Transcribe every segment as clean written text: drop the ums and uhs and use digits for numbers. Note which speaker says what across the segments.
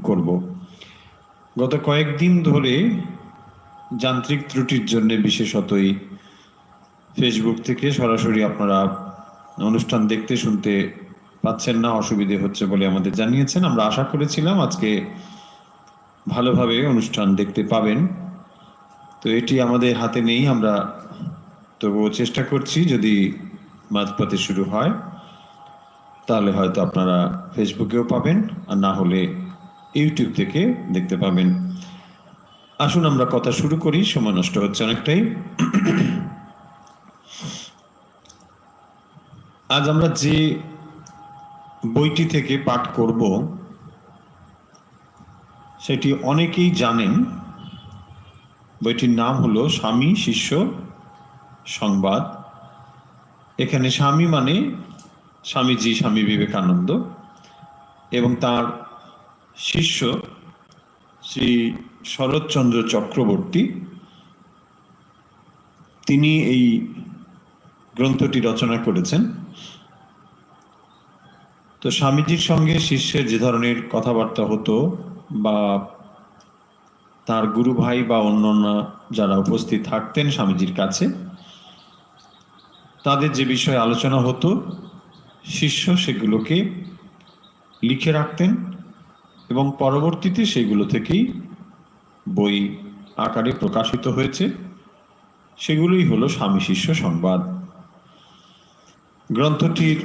Speaker 1: করব। গত কয়েকদিন ধরে যান্ত্রিক ত্রুটির জন্য বিশেষতই ফেসবুক থেকে সরাসরি আপনারা অনুষ্ঠান দেখতে শুনতে পাচ্ছেন না, অসুবিধে হচ্ছে বলে আমাদের জানিয়েছেন। আমরা আশা করেছিলাম আজকে ভালোভাবে অনুষ্ঠান দেখতে পাবেন, তো এটি আমাদের হাতে নেই। আমরা তবুও চেষ্টা করছি, যদি মাঝপথে শুরু হয় তাহলে হয়তো আপনারা ফেসবুকেও পাবেন, আর না হলে ইউটিউব থেকে দেখতে পাবেন। আসুন আমরা কথা শুরু করি, সময় নষ্ট হচ্ছে অনেকটাই। আজ আমরা যে বইটি থেকে পাঠ করব সেটি অনেকেই জানেন। বইটির নাম হলো স্বামী শিষ্য সংবাদ। এখানে স্বামী মানে স্বামীজি, স্বামী বিবেকানন্দ, এবং তার শিষ্য শ্রী শরৎচন্দ্র চক্রবর্তী, তিনি এই গ্রন্থটি রচনা করেছেন। তো স্বামীজির সঙ্গে শিষ্যের যে ধরনের কথাবার্তা হতো, বা তার গুরু ভাই বা অন্যান্য যারা উপস্থিত থাকতেন স্বামীজির কাছে, তাদের যে বিষয়ে আলোচনা হতো, শিষ্য সেগুলোকে লিখে রাখতেন এবং পরবর্তীতে সেগুলো থেকেই বই আকারে প্রকাশিত হয়েছে। সেগুলোই হলো স্বামী শিষ্য সংবাদ। গ্রন্থটির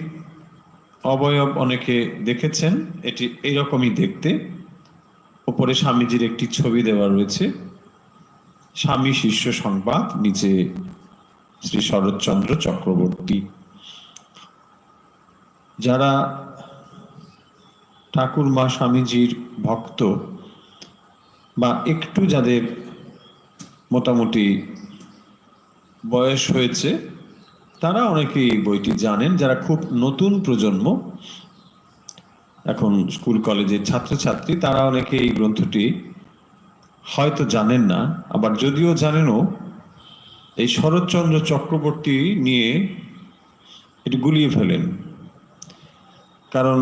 Speaker 1: অবয়ব অনেকে দেখেছেন, এটি এইরকমই দেখতে। উপরে স্বামীজির একটি ছবি দেওয়া রয়েছে, স্বামী শিষ্য সংবাদ, নিচে শ্রী শরৎচন্দ্র চক্রবর্তী। যারা ঠাকুর মা স্বামীজির ভক্ত, বা একটু যাদের মোটামুটি বয়স হয়েছে, তারা অনেকেই বইটি জানেন। যারা খুব নতুন প্রজন্ম, এখন স্কুল কলেজের ছাত্রছাত্রী, তারা অনেকে এই গ্রন্থটি হয়তো জানেন না। আবার যদিও জানেনও, এই শরৎচন্দ্র চক্রবর্তী নিয়ে এটি গুলিয়ে ফেলেন। কারণ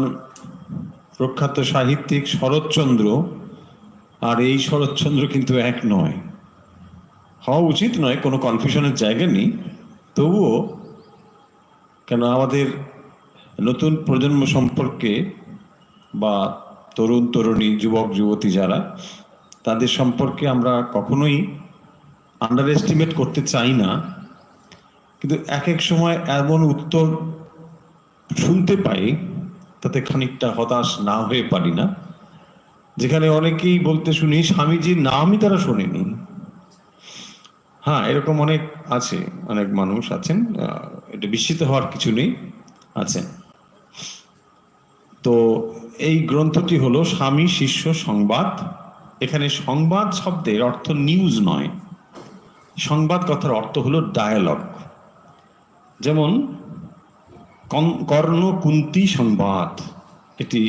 Speaker 1: প্রখ্যাত সাহিত্যিক শরৎচন্দ্র আর এই শরৎচন্দ্র কিন্তু এক নয়, হওয়া উচিত নয়, কোনো কনফিউশনের জায়গা নেই। তবুও কেন আমাদের নতুন প্রজন্ম সম্পর্কে, বা তরুণ তরুণী, যুবক যুবতী যারা, তাদের সম্পর্কে আমরা কখনোই আন্ডার এস্টিমেট করতে চাই না। কিন্তু এক এক সময় এমন উত্তর শুনতে পাই, তাতে খানিকটা হতাশ না হয়ে পারি না। যেখানে অনেকেই বলতে শুনি স্বামীজির নামই তারা শোনেনি। হ্যাঁ, এরকম অনেক আছে, অনেক মানুষ আছেন, এটা বিস্মিত হওয়ার কিছু নেই, আছেন। তো এই গ্রন্থটি হলো স্বামী শিষ্য সংবাদ। এখানে সংবাদ শব্দের অর্থ নিউজ নয়, সংবাদ কথার অর্থ হলো ডায়ালগ। যেমন কর্ণ কুন্তী সংবাদ, এটি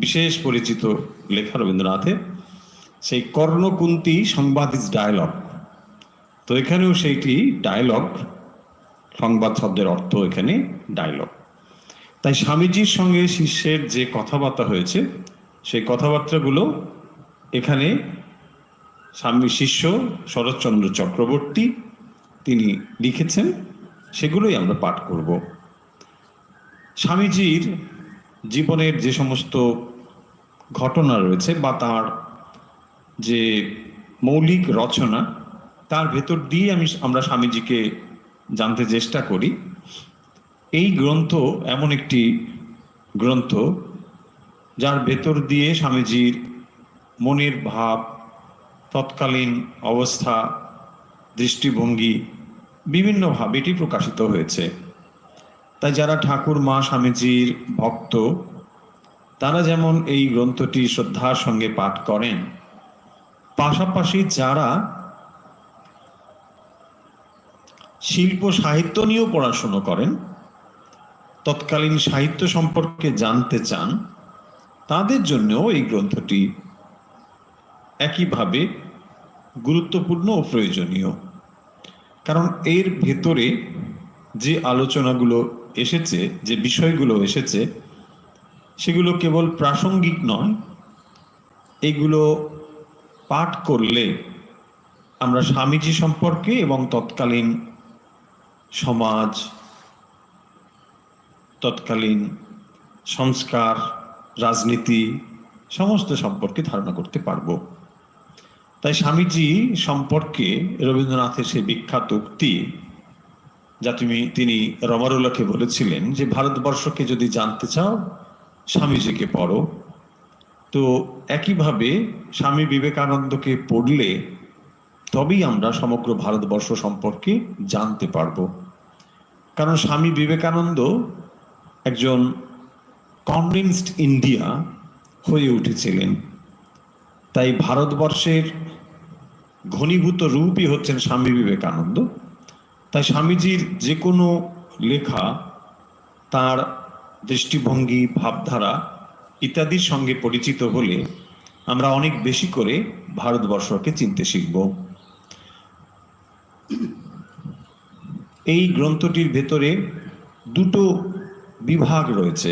Speaker 1: বিশেষ পরিচিত লেখা রবীন্দ্রনাথের। সেই কর্ণ কুন্তী সংবাদ ইজ ডায়ালগ। তো এখানেও সেইটি ডায়ালগ, সংবাদ শব্দের অর্থ এখানে ডায়ালগ। তাই স্বামীজির সঙ্গে শিষ্যের যে কথাবার্তা হয়েছে, সেই কথাবার্তাগুলো এখানে স্বামী শিষ্য শরৎচন্দ্র চক্রবর্তী তিনি লিখেছেন, সেগুলোই আমরা পাঠ করব। স্বামীজির জীবনের যে সমস্ত ঘটনা রয়েছে, বা তার যে মৌলিক রচনা, তার ভেতর দিয়ে আমরা স্বামীজিকে জানতে চেষ্টা করি। এই গ্রন্থ এমন একটি গ্রন্থ যার ভেতর দিয়ে স্বামীজির মনের ভাব, তৎকালীন অবস্থা, দৃষ্টিভঙ্গি বিভিন্নভাবে এটি প্রকাশিত হয়েছে। তাই যারা ঠাকুর মা স্বামীজির ভক্ত, তারা যেমন এই গ্রন্থটি শ্রদ্ধার সঙ্গে পাঠ করেন, পাশাপাশি যারা শিল্প সাহিত্য নিয়েও পড়াশুনো করেন, তৎকালীন সাহিত্য সম্পর্কে জানতে চান, তাদের জন্যও এই গ্রন্থটি একইভাবে গুরুত্বপূর্ণ ও প্রয়োজনীয়। কারণ এর ভেতরে যে আলোচনাগুলো এসেছে, যে বিষয়গুলো এসেছে, সেগুলো কেবল প্রাসঙ্গিক নয়, এগুলো পাঠ করলে আমরা স্বামীজি সম্পর্কে এবং তৎকালীন সমাজ, তৎকালীন সংস্কার, রাজনীতি সমস্ত সম্পর্কে ধারণা করতে পারব। তাই স্বামীজি সম্পর্কে রবীন্দ্রনাথের সেই বিখ্যাত উক্তি, যা তিনি রমারুলাকে বলেছিলেন যে ভারতবর্ষকে যদি জানতে চাও স্বামীজিকে পড়ো, তো একইভাবে স্বামী বিবেকানন্দকে পড়লে তবেই আমরা সমগ্র ভারতবর্ষ সম্পর্কে জানতে পারব। কারণ স্বামী বিবেকানন্দ একজন কনভিন্সড ইন্ডিয়া হয়ে উঠেছিলেন। তাই ভারতবর্ষের ঘনীভূত রূপই হচ্ছেন স্বামী বিবেকানন্দ। তাই স্বামীজির যে কোনো লেখা তার দৃষ্টিভঙ্গি, ভাবধারা ইত্যাদির সঙ্গে পরিচিত হলে আমরা অনেক বেশি করে ভারতবর্ষকে চিনতে শিখব। এই গ্রন্থটির ভেতরে দুটো বিভাগ রয়েছে,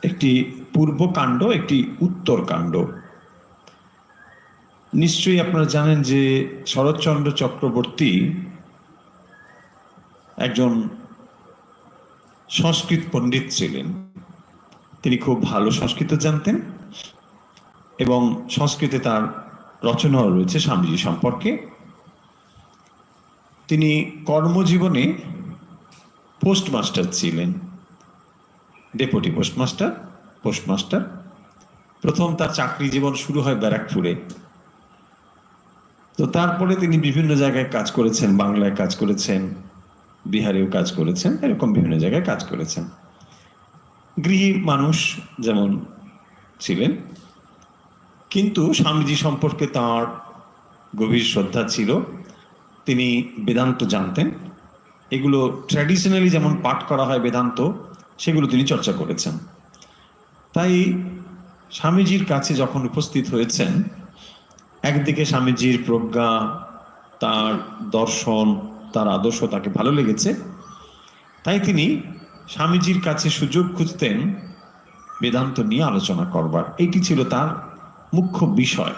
Speaker 1: একটি পূর্বকাণ্ড, একটি উত্তরকাণ্ড। নিশ্চয়ই আপনারা জানেন যে শরৎচন্দ্র চক্রবর্তী একজন সংস্কৃত পণ্ডিত ছিলেন। তিনি খুব ভালো সংস্কৃত জানতেন এবং সংস্কৃতে তার রচনাও রয়েছে স্বামীজি সম্পর্কে। তিনি কর্মজীবনে পোস্টমাস্টার ছিলেন, ডেপুটি পোস্টমাস্টার। প্রথম তার চাকরি জীবন শুরু হয় ব্যারাকপুরে। তো তারপরে তিনি বিভিন্ন জায়গায় কাজ করেছেন, বাংলায় কাজ করেছেন, বিহারেও কাজ করেছেন, এরকম বিভিন্ন জায়গায় কাজ করেছেন। গৃহী মানুষ যেমন ছিলেন, কিন্তু স্বামীজি সম্পর্কে তাঁর গভীর শ্রদ্ধা ছিল। তিনি বেদান্ত জানতেন। এগুলো ট্র্যাডিশনালি যেমন পাঠ করা হয় বেদান্ত, সেগুলো তিনি চর্চা করেছেন। তাই স্বামীজির কাছে যখন উপস্থিত হয়েছেন, একদিকে স্বামীজির প্রজ্ঞা, তার দর্শন, তার আদর্শ তাকে ভালো লেগেছে। তাই তিনি স্বামীজির কাছে সুযোগ খুঁজতেন বেদান্ত নিয়ে আলোচনা করবার। এইটি ছিল তার মুখ্য বিষয়।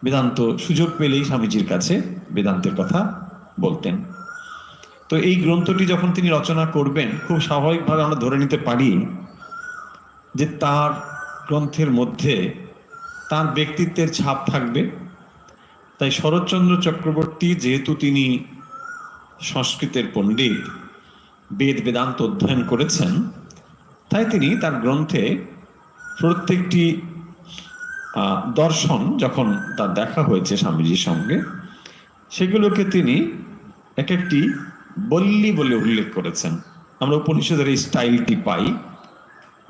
Speaker 1: বেদান্ত সুযোগ পেলেই স্বামীজির কাছে বেদান্তের কথা বলতেন। তো এই গ্রন্থটি যখন তিনি রচনা করবেন, খুব স্বাভাবিকভাবে আমরা ধরে নিতে পারি যে তার গ্রন্থের মধ্যে তার ব্যক্তিত্বের ছাপ থাকবে। তাই শরৎচন্দ্র চক্রবর্তী, যেহেতু তিনি সংস্কৃতের পণ্ডিত, বেদান্ত অধ্যয়ন করেছেন, তাই তিনি তার গ্রন্থে প্রত্যেকটি দর্শন যখন তার দেখা হয়েছে স্বামীজির সঙ্গে, সেগুলোকে তিনি এক একটি বল্লী বলে উল্লেখ করেছেন। আমরা উপনিষদের এই স্টাইলটি পাই,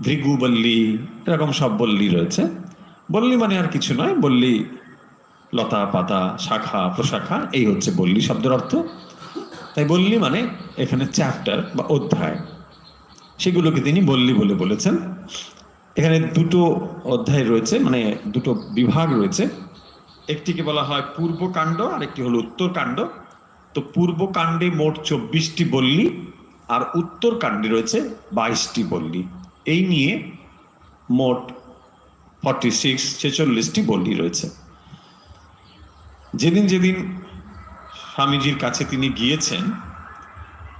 Speaker 1: ভৃগু বল্লী, এরকম সব বল্লী রয়েছে। বল্লী মানে আর কিছু নয়, বল্লী লতা পাতা, শাখা প্রশাখা, এই হচ্ছে বল্লী শব্দের অর্থ। তাই বল্লী মানে এখানে চ্যাপ্টার বা অধ্যায়, সেগুলোকে তিনি বল্লী বলে বলেছেন। এখানে দুটো অধ্যায় রয়েছে, মানে দুটো বিভাগ রয়েছে। একটিকে বলা হয় পূর্বকাণ্ড আর একটি হলো উত্তরকাণ্ড। তো পূর্বকাণ্ডে মোট 24টি বল্লী আর উত্তরকাণ্ডে রয়েছে 22টি বল্লী। এই নিয়ে মোট 46টি বল্লী রয়েছে। যেদিন যেদিন স্বামীজির কাছে তিনি গিয়েছেন,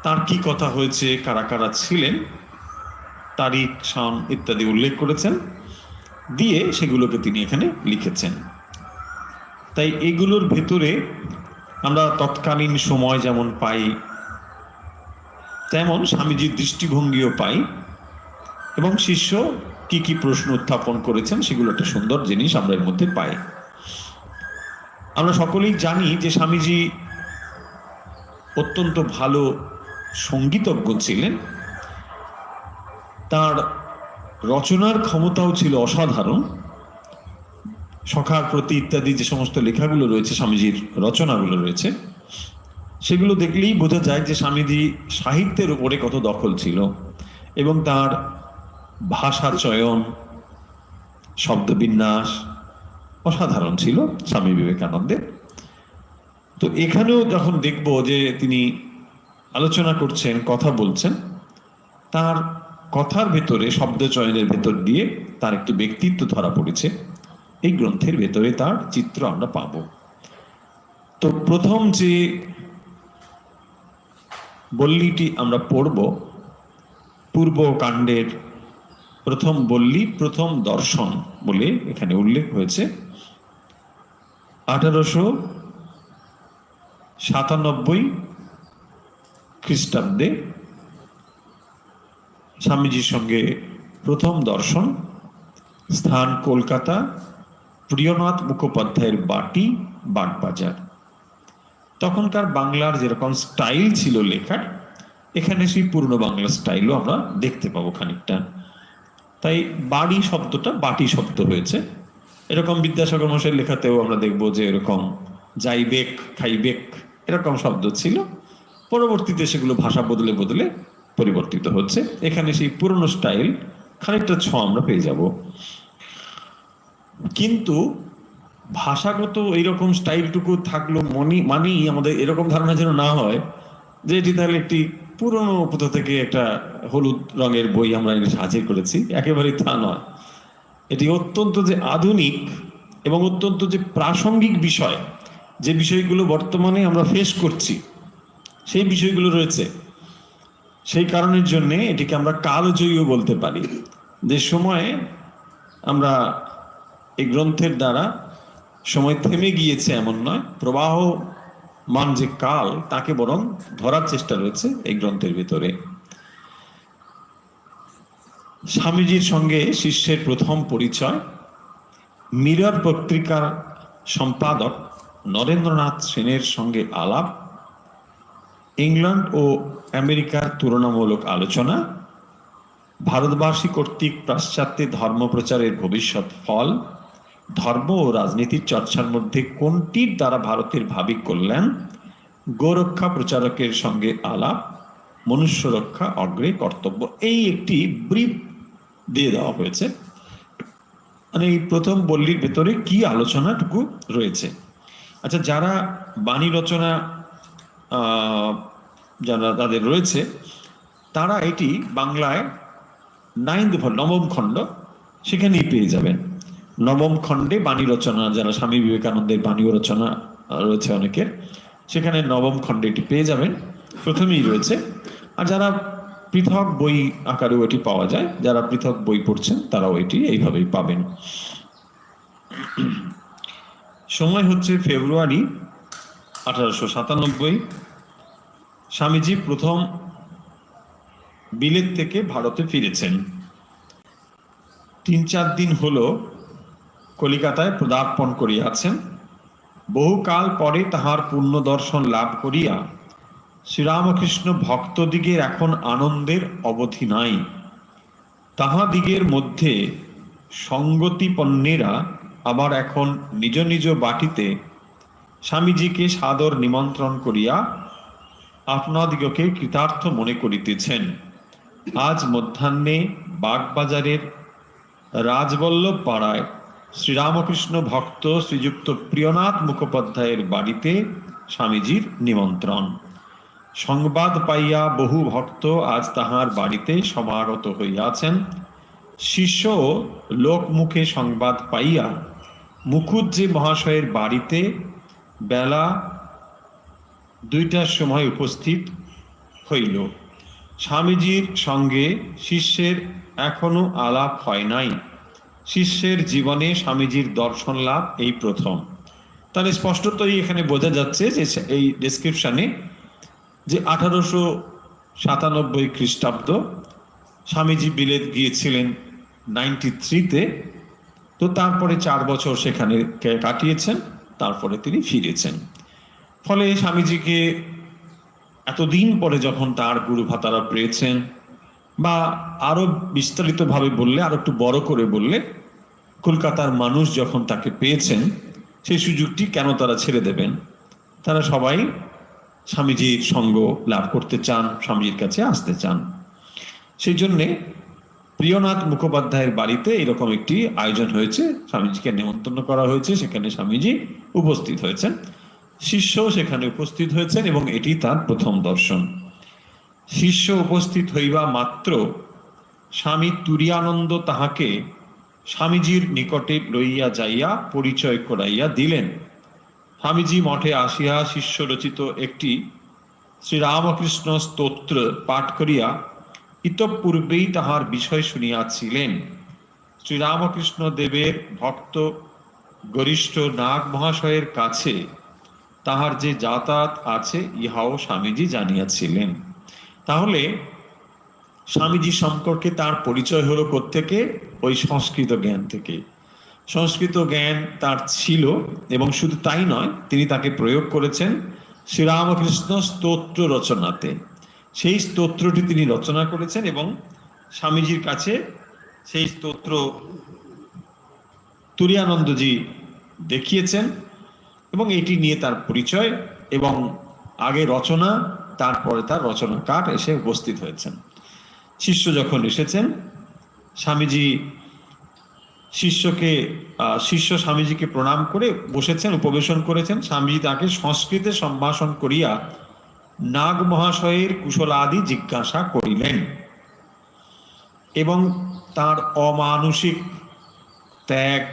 Speaker 1: তার কি কথা হয়েছে, কারা কারা ছিলেন, তারিখ, সন ইত্যাদি উল্লেখ করেছেন, দিয়ে সেগুলোকে তিনি এখানে লিখেছেন। তাই এগুলোর ভেতরে আমরা তৎকালীন সময় যেমন পাই, তেমন স্বামীজির দৃষ্টিভঙ্গিও পাই, এবং শিষ্য কি কি প্রশ্ন উত্থাপন করেছেন সেগুলো একটা সুন্দর জিনিস আমরা এর মধ্যে পাই। আমরা সকলেই জানি যে স্বামীজি অত্যন্ত ভালো সঙ্গীতজ্ঞ ছিলেন। তার রচনার ক্ষমতাও ছিল অসাধারণ। সখার প্রতি ইত্যাদি যে সমস্ত লেখাগুলো রয়েছে, স্বামীজির রচনাগুলো রয়েছে, সেগুলো দেখলেই বোঝা যায় যে স্বামীজি সাহিত্যের উপরে কত দখল ছিল, এবং তার ভাষা চয়ন, শব্দবিন্যাস অসাধারণ ছিল স্বামী বিবেকানন্দের। তো এখানেও যখন দেখব যে তিনি আলোচনা করছেন, কথা বলছেন, তার কথার ভেতরে, শব্দ চয়নের ভেতর দিয়ে তার একটি ব্যক্তিত্ব ধরা পড়েছে। এই গ্রন্থের ভেতরে তার চিত্র আমরা পাব। তো প্রথম যে বল্লীটি আমরা পড়ব, পূর্বকাণ্ডের প্রথম বল্লী, প্রথম দর্শন বলে এখানে উল্লেখ হয়েছে। 1897 খ্রিস্টাব্দে স্বামীজির সঙ্গে প্রথম দর্শন, স্থান কলকাতা, প্রিয়নাথ মুখোপাধ্যায়ের বাটি, বাগবাজার। তখনকার বাংলার যেরকম স্টাইল ছিল লেখার, এখানে সেই পূর্ণ বাংলা স্টাইলও আমরা দেখতে পাবো খানিকটা। তাই বাড়ি শব্দটা বাটি শব্দ হয়েছে। এরকম বিদ্যাসাগর মশাইয়ের লেখাতেও আমরা দেখবো যে এরকম যাইবেক, খাইবেক এরকম শব্দ ছিল। পরবর্তীতে সেগুলো ভাষা বদলে বদলে পরিবর্তিত হচ্ছে। এখানে সেই পুরনো স্টাইল খানিকটা ছোঁয়া আমরা পেয়ে যাব। কিন্তু ভাষাগত এইরকম স্টাইলটুকু থাকলো মানেই আমাদের এরকম ধারণা যেন না হয় যে এটি তাহলে একটি পুরনো কোথা থেকে একটা হলুদ রঙের বই আমরা হাজির করেছি। একেবারেই তা নয়। এটি অত্যন্ত যে আধুনিক এবং অত্যন্ত যে প্রাসঙ্গিক বিষয়, যে বিষয়গুলো বর্তমানে আমরা ফেস করছি, সেই বিষয়গুলো রয়েছে। সেই কারণের জন্যে এটিকে আমরা কালজয়ীও বলতে পারি। যে সময়ে আমরা এই গ্রন্থের দ্বারা সময় থেমে গিয়েছে এমন নয়, প্রবাহমান যে কাল তাকে বরং ধরার চেষ্টা রয়েছে এই গ্রন্থের ভিতরে। স্বামীজির সঙ্গে শিষ্যের প্রথম পরিচয়, মিরর পত্রিকার সম্পাদক নরেন্দ্রনাথ সেনের সঙ্গে আলাপ, ইংল্যান্ড ও আমেরিকার তুলনামূলক আলোচনা, ভারতবাসী কর্তৃক পাশ্চাত্যে ধর্মপ্রচারের ভবিষ্যৎ ফল, ধর্ম ও রাজনীতির চর্চার মধ্যে কোনটির দ্বারা ভারতের ভাবি কল্যাণ, গোরক্ষা প্রচারকের সঙ্গে আলাপ, মনুষ্য রক্ষা অগ্রে কর্তব্য। এই একটি ব্রিফ দিয়ে দেওয়া হয়েছে, মানে এই প্রথম বল্লীর ভেতরে কি আলোচনাটুকু রয়েছে। আচ্ছা, যারা বাণী রচনা যারা তাদের রয়েছে, তারা এটি বাংলায় 9th নবম খণ্ড সেখানেই পেয়ে যাবেন। নবম খণ্ডে বাণী রচনা, যারা স্বামী বিবেকানন্দের বাণী রচনা রয়েছে অনেকের, সেখানে নবম খণ্ডে এটি পেয়ে যাবেন, প্রথমেই রয়েছে। আর যারা পৃথক বই আকারেও এটি পাওয়া যায়, যারা পৃথক বই পড়ছেন তারাও এটি এইভাবেই পাবেন। সময় হচ্ছে ফেব্রুয়ারি 1897। স্বামীজি প্রথম বিলেত থেকে ভারতে ফিরেছেন। 3-4 দিন হলো কলিকাতায় পদার্পণ করিয়াছেন। বহুকাল পরে তাহার পূর্ণ দর্শন লাভ করিয়া শ্রীরামকৃষ্ণ ভক্তদিগের এখন আনন্দের অবধি নাই। তাহাদিগের মধ্যে সঙ্গতিপন্নেরা আবার এখন নিজ নিজ বাটিতে স্বামীজিকে সাদর নিমন্ত্রণ করিয়া আপনাদিগকে কৃতার্থ মনে করিতেছেন। আজ মধ্যাহ্নে বাগবাজারের রাজবল্লভ পাড়ায় শ্রীরামকৃষ্ণ ভক্ত শ্রীযুক্ত প্রিয়নাথ মুখোপাধ্যায়ের বাড়িতে স্বামীজির নিমন্ত্রণ। সংবাদ পাইয়া বহু ভক্ত আজ তাহার বাড়িতে সমাগত হইয়াছেন। শিষ্য লোকমুখে সংবাদ পাইয়া মুখুজ্জে মহাশয়ের বাড়িতে বেলা 2টার সময় উপস্থিত হইল। স্বামীজির সঙ্গে শিষ্যের এখনো আলাপ হয় নাই। শিষ্যের জীবনে স্বামীজির দর্শন লাভ এই প্রথম। তাহলে স্পষ্টতই এখানে বোঝা যাচ্ছে যে এই ডেসক্রিপশনে যে 1897 খ্রিস্টাব্দ স্বামীজি বিলেত গিয়েছিলেন 93-তে, তো তারপরে 4 বছর সেখানে কাটিয়েছেন, তারপরে তিনি ফিরেছেন। ফলে স্বামীজিকে এতদিন পরে যখন তার গুরু ভাতারা পেয়েছেন, বা আরো বিস্তারিতভাবে বললে, আরো একটু বড় করে বললে, কলকাতার মানুষ যখন তাকে পেয়েছেন, সেই সুযোগটি কেন তারা ছেড়ে দেবেন? তারা সবাই স্বামীজির সঙ্গ লাভ করতে চান, স্বামীজির কাছে আসতে চান। সেই জন্যে প্রিয়নাথ মুখোপাধ্যায়ের বাড়িতে এরকম একটি আয়োজন হয়েছে, স্বামীজিকে নিমন্ত্রণ করা হয়েছে, সেখানে স্বামীজি উপস্থিত হয়েছেন, শিষ্যও সেখানে উপস্থিত হয়েছেন, এবং এটি তার প্রথম দর্শন। শিষ্য উপস্থিত হইবা মাত্র স্বামী তুরীয়ানন্দ তাহাকে স্বামীজির নিকটে লইয়া যাইয়া পরিচয় করাইয়া দিলেন। স্বামীজি মঠে আসিয়া শিষ্য রচিত একটি শ্রীরামকৃষ্ণ স্তোত্র পাঠ করিয়া ইতঃপূর্বেই তাহার বিষয় শুনিয়াছিলেন। শ্রীরামকৃষ্ণ দেবের ভক্ত গরিষ্ঠ নাগ মহাশয়ের কাছে তাহার যে যাতায়াত আছে ইহাও স্বামীজি জানিয়াছিলেন। তাহলে স্বামীজি সম্পর্কে তার পরিচয় হলো কোত্থেকে? ওই সংস্কৃত জ্ঞান থেকে। সংস্কৃত জ্ঞান তার ছিল, এবং শুধু তাই নয়, তিনি তাকে প্রয়োগ করেছেন শ্রীরামকৃষ্ণ স্তোত্র রচনাতে। সেই স্তোত্রটি তিনি রচনা করেছেন এবং স্বামীজির কাছে সেই স্তোত্র তুরীয়ানন্দজি দেখিয়েছেন, এবং এটি নিয়ে তার পরিচয়, এবং আগে রচনা, তারপরে তার রচনাকার এসে উপস্থিত হয়েছেন। শিষ্য যখন এসেছেন, স্বামীজি শিষ্য স্বামীজিকে প্রণাম করে বসেছেন, উপবেশন করেছেন। স্বামীজি তাকে সংস্কৃতে সম্ভাষণ করিয়া নাগ মহাশয়ের কুশলাদি জিজ্ঞাসা করিলেন, এবং তার অমানুষিক ত্যাগ,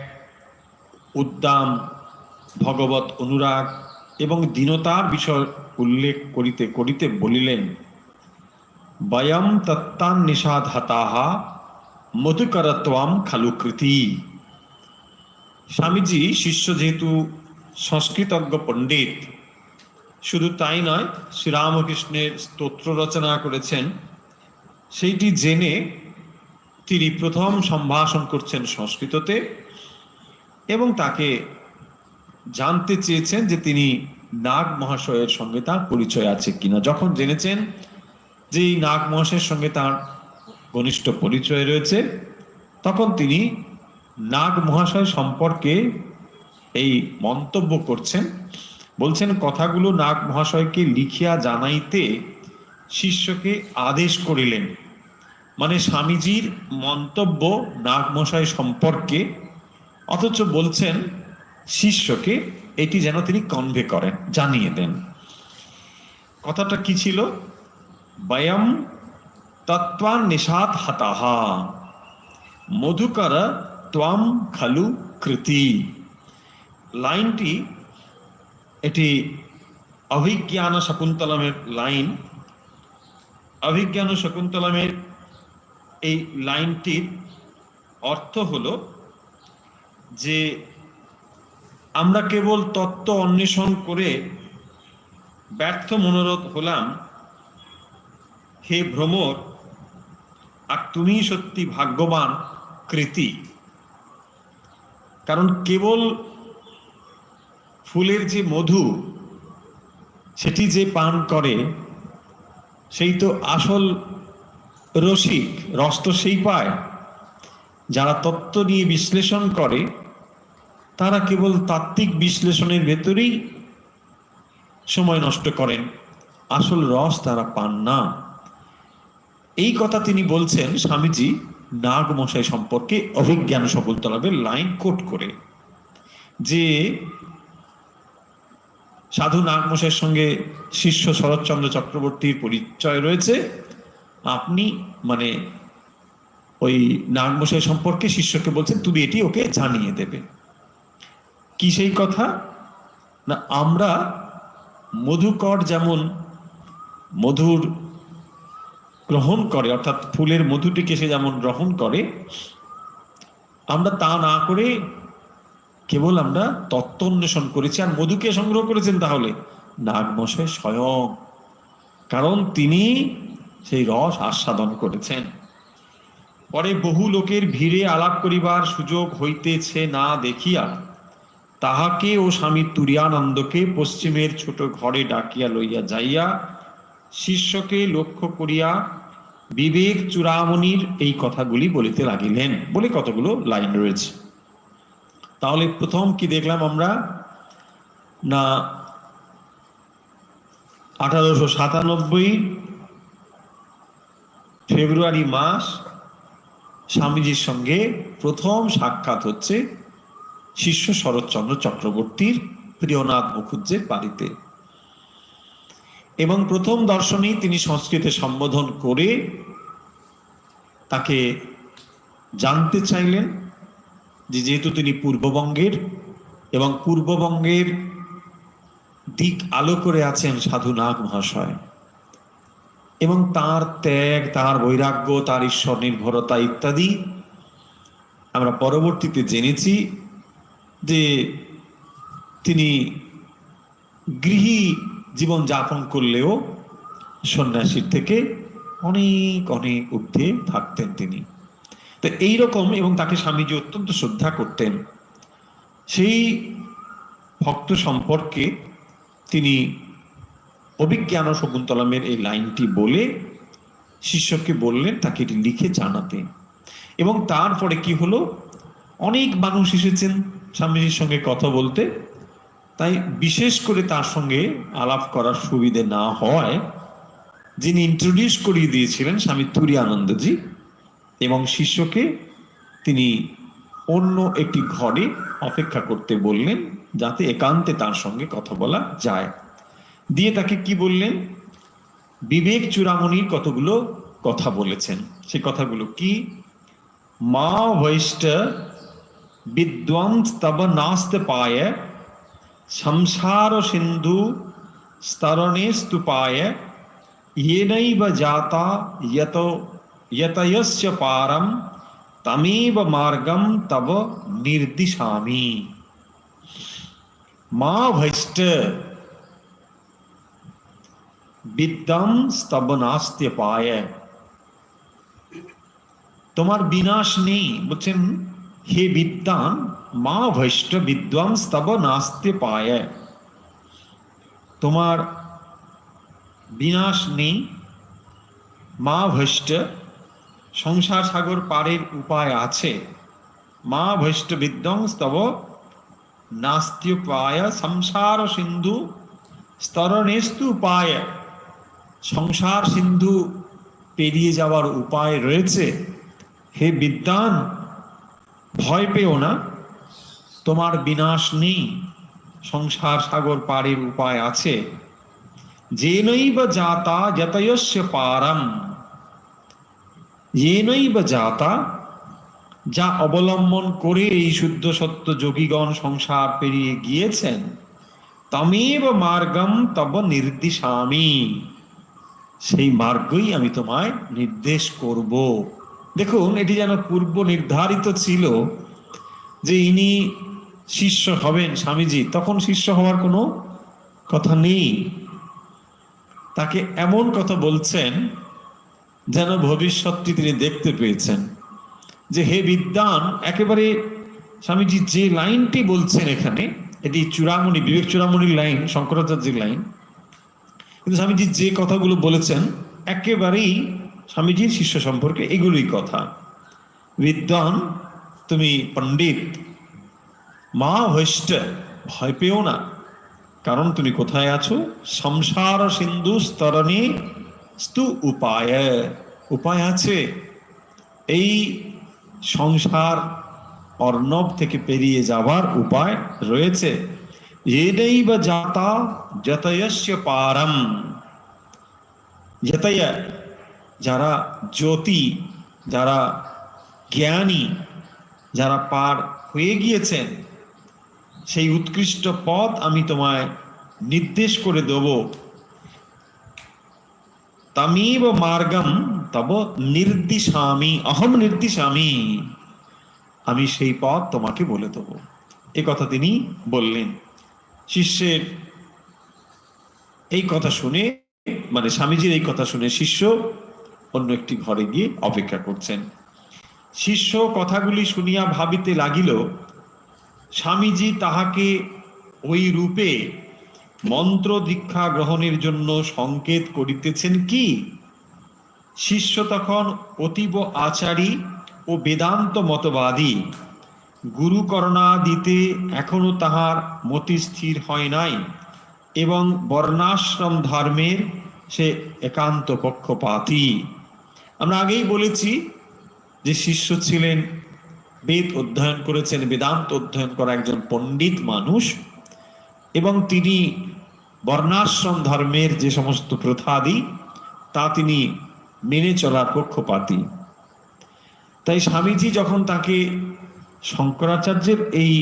Speaker 1: উদ্দাম, ভগবত অনুরাগ এবং দীনতার বিষয় উল্লেখ করিতে করিতে বলিলেন, বয়ম তত্তান নিষাদ হতাহা মধুকরত্বম খালু কৃতি। স্বামীজি শিষ্য যেহেতু সংস্কৃতজ্ঞ পণ্ডিত, শুধু তাই নয়, শ্রীরামকৃষ্ণের স্তোত্র রচনা করেছেন, সেইটি জেনে তিনি প্রথম সম্ভাষণ করছেন সংস্কৃততে, এবং তাকে জানতে চেয়েছেন যে তিনি নাগ মহাশয়ের সঙ্গে তার পরিচয় আছে কিনা। যখন জেনেছেন যে এই নাগ মহাশয়ের সঙ্গে তার ঘনিষ্ঠ পরিচয় রয়েছে, তখন তিনি নাগ মহাশয় সম্পর্কে এই মন্তব্য করছেন, বলছেন, কথাগুলো নাগ মহাশয়কে লিখিয়া জানাইতে শিষ্যকে আদেশ করিলেন। মানে স্বামীজির মন্তব্য নাগ মহাশয় সম্পর্কে, অথচ বলছেন শিষ্যকে এটি যেন তিনি কনভে করেন, জানিয়ে দেন। কথাটা কি ছিল? বয়ম তত্ত্বান নিষাদ হতাহা মধুকর ত্বম খালু কৃতি। লাইনটি, এটি অভিজ্ঞান শকুন্তলমের লাইন। অভিজ্ঞান শকুন্তলমের এই লাইনটির অর্থ হলো যে আমরা কেবল তত্ত্ব অন্বেষণ করে ব্যর্থ মনোরথ হলাম, হে ভ্রমর, আর তুমি সত্যি ভাগ্যবান কৃতি। কারণ কেবল ফুলের যে মধু সেটি যে পান করে, সেই তো আসল রসিক, রস তো সেই পায়। যারা তত্ত্ব নিয়ে বিশ্লেষণ করে তারা কেবল তাত্ত্বিক বিশ্লেষণের ভেতরেই সময় নষ্ট করেন, আসল রস তারা পান না। এই কথা তিনি বলছেন স্বামীজি নাগ মশাই সম্পর্কে অভিজ্ঞান শকুন্তলমের লাইন কোট করে, যে সাধু নাগ মশাইয়ের সঙ্গে শিষ্য শরৎচন্দ্র চক্রবর্তীর পরিচয় রয়েছে। আপনি মানে ওই নাগ মশাই সম্পর্কে শিষ্যকে বলছেন তুমি এটি ওকে জানিয়ে দেবে। কি সেই কথা? না, আমরা মধুকর যেমন মধুর গ্রহণ করে, অর্থাৎ ফুলের মধুটিকে সে যেমন গ্রহণ করে, আমরা তা না করে কেবল আমরা তত্ত্ব অন্বেষণ করেছি। আর মধুকে সংগ্রহ করেছেন তাহলে নাগ মশাই স্বয়ং, কারণ তিনি সেই রস আস্বাদন করেছেন। পরে বহু লোকের ভিড়ে আলাপ করিবার সুযোগ হইতেছে না দেখিয়া তাহাকে ও স্বামী তুরীয়ানন্দকে পশ্চিমের ছোট ঘরে ডাকিয়া লইয়া যাইয়া শিষ্যকে লক্ষ্য করিয়া বিবেক চূড়ামণির এই কথাগুলি বলিতে লাগিলেন, বলে কতগুলো লাইন রয়েছে। তাহলে প্রথম কি দেখলাম আমরা? না, 1897 ফেব্রুয়ারি মাস স্বামীজির সঙ্গে প্রথম সাক্ষাৎ হচ্ছে শিষ্য শরৎচন্দ্র চক্রবর্তীর প্রিয়নাথ মুখুজ্জের বাড়িতে, এবং প্রথম দর্শনেই তিনি সংস্কৃতে সম্বোধন করে তাকে জানতে চাইলেন যে যেহেতু তিনি পূর্ববঙ্গের এবং পূর্ববঙ্গের দিক আলো করে আছেন সাধু নাগ মহাশয়, এবং তার ত্যাগ, তার বৈরাগ্য, তার ঈশ্বর নির্ভরতা ইত্যাদি আমরা পরবর্তীতে জেনেছি যে তিনি গৃহী জীবন যাপন করলেও সন্ন্যাসীর থেকে অনেক অনেক ঊর্ধ্বে থাকতেন তিনি। তো এইরকম, এবং তাকে স্বামীজি অত্যন্ত শ্রদ্ধা করতেন। সেই ভক্ত সম্পর্কে তিনি অভিজ্ঞান শকুন্তলমের এই লাইনটি বলে শিষ্যকে বললেন তাকে এটি লিখে জানাতে। এবং তারপরে কি হলো, অনেক মানুষ এসেছেন স্বামীজির সঙ্গে কথা বলতে, তাই বিশেষ করে তার সঙ্গে আলাপ করার সুবিধে না হয় যিনি ইন্ট্রোডিউস করিয়ে দিয়েছিলেন স্বামী তুরী আনন্দজি, এবং শিষ্যকে তিনি অন্য একটি ঘরে অপেক্ষা করতে বললেন যাতে একান্তে তার সঙ্গে কথা বলা যায়। দিয়ে তাকে কি বললেন, বিবেক চূড়ামণির কতগুলো কথা বলেছেন। সেই কথাগুলো কি, মা বৈষ্ট বিদ্বাংস তব নাস্ত পায় সংসার সিন্ধু স্তরণে স্তূপায় येनैव जाता यतयस्य पारम तमेव मार्गम तब निर्दिशामि। मा भैष्ट विद्यम स्तब नास्त्य पाय, তোমার বিনাশ নেই। বলছেন হে বিদ্বান, মা ভৈষ্ট বিদ্বাম স্তব নাস্তে পায়, তোমার বিনাশ নেই। মা ভৈষ্ট, সংসার সাগর পারের উপায় আছে। মা ভৈষ্ট বিদ্যং স্তব নাস্ত্যোপায় সংসার সিন্ধু স্তরণেস্তু উপায়, সংসার সিন্ধু পেরিয়ে যাওয়ার উপায় রয়েছে। হে বিদ্বান, ভয় পেও না, তোমার বিনাশ নেই, সংসার সাগর পারের উপায় আছে। येनैव जाता यतयस्य पारम, येनैव जाता, যা অবলম্বন করে এই শুদ্ধ সত্য যোগীগণ সংসার পেরিয়ে গিয়েছেন, তমেব মার্গম তব নির্দিশামি, সেই মার্গই আমি তোমায় নির্দেশ করব। দেখুন, এটি যেন পূর্ব নির্ধারিত ছিল যে ইনি শিষ্য হবেন স্বামীজি, তখন শিষ্য হওয়ার কোনো কথা নেই। তাকে এমন কথা বলছেন যেন ভবিষ্যৎটি তিনি দেখতে পেয়েছেন, যে হে বিদ্বান, একেবারে স্বামীজি যে লাইনটি বলছেন এখানে, এটি চূড়ামণি, বিবেক চূড়ামণির লাইন, শঙ্করাচার্যের লাইন, কিন্তু স্বামীজি যে কথাগুলো বলেছেন একেবারেই স্বামীজির শিষ্য সম্পর্কে এগুলোই কথা। বিদ্বান, তুমি পণ্ডিত, মা ভৈষ্ট, ভয় পেও না, কারণ তুমি কোথায় আছো, সংসার সিন্ধু স্তরণে স্তু উপায়, উপায় আছে। এই সংসার অর্ণব থেকে পেরিয়ে যাবার উপায় রয়েছে। येनैव जाता यतयस्य पारम, यतय যারা জ্যোতি, যারা জ্ঞানী, যারা পার হয়ে গিয়েছেন, সেই উৎকৃষ্ট পথ আমি তোমায় নির্দেশ করে দেব। তমেব মার্গম তব নির্দিশামি, অহম নির্দিশামি, আমি সেই পথ তোমাকে বলে দেব। এই কথা তিনি বললেন। শিষ্যের এই কথা শুনে, মানে স্বামীজির এই কথা শুনে শিষ্য অন্য একটি ঘরে গিয়ে অপেক্ষা করছেন। শিষ্য কথাগুলি শুনিয়া ভাবিতে লাগিল, স্বামীজি তাহাকে ওই রূপে মন্ত্র দীক্ষা গ্রহণের জন্য সংকেত করিতেছেন কি? শিষ্য তখন অতীব আচারী ও বেদান্ত মতবাদী, গুরুকরণা দিতে এখনো তাহার মতি স্থির হয় নাই, এবং বর্ণাশ্রম ধর্মের সে একান্ত পক্ষপাতী। আমরা আগেই বলেছি যে শিষ্য ছিলেন, বেদ অধ্যয়ন করেছেন, বেদান্ত অধ্যয়ন করা একজন পণ্ডিত মানুষ, এবং তিনি বর্ণাশ্রম ধর্মের যে সমস্ত প্রথাদি তা তিনি মেনে চলার পক্ষপাতী। তাই স্বামীজি যখন তাকে শঙ্করাচার্যের এই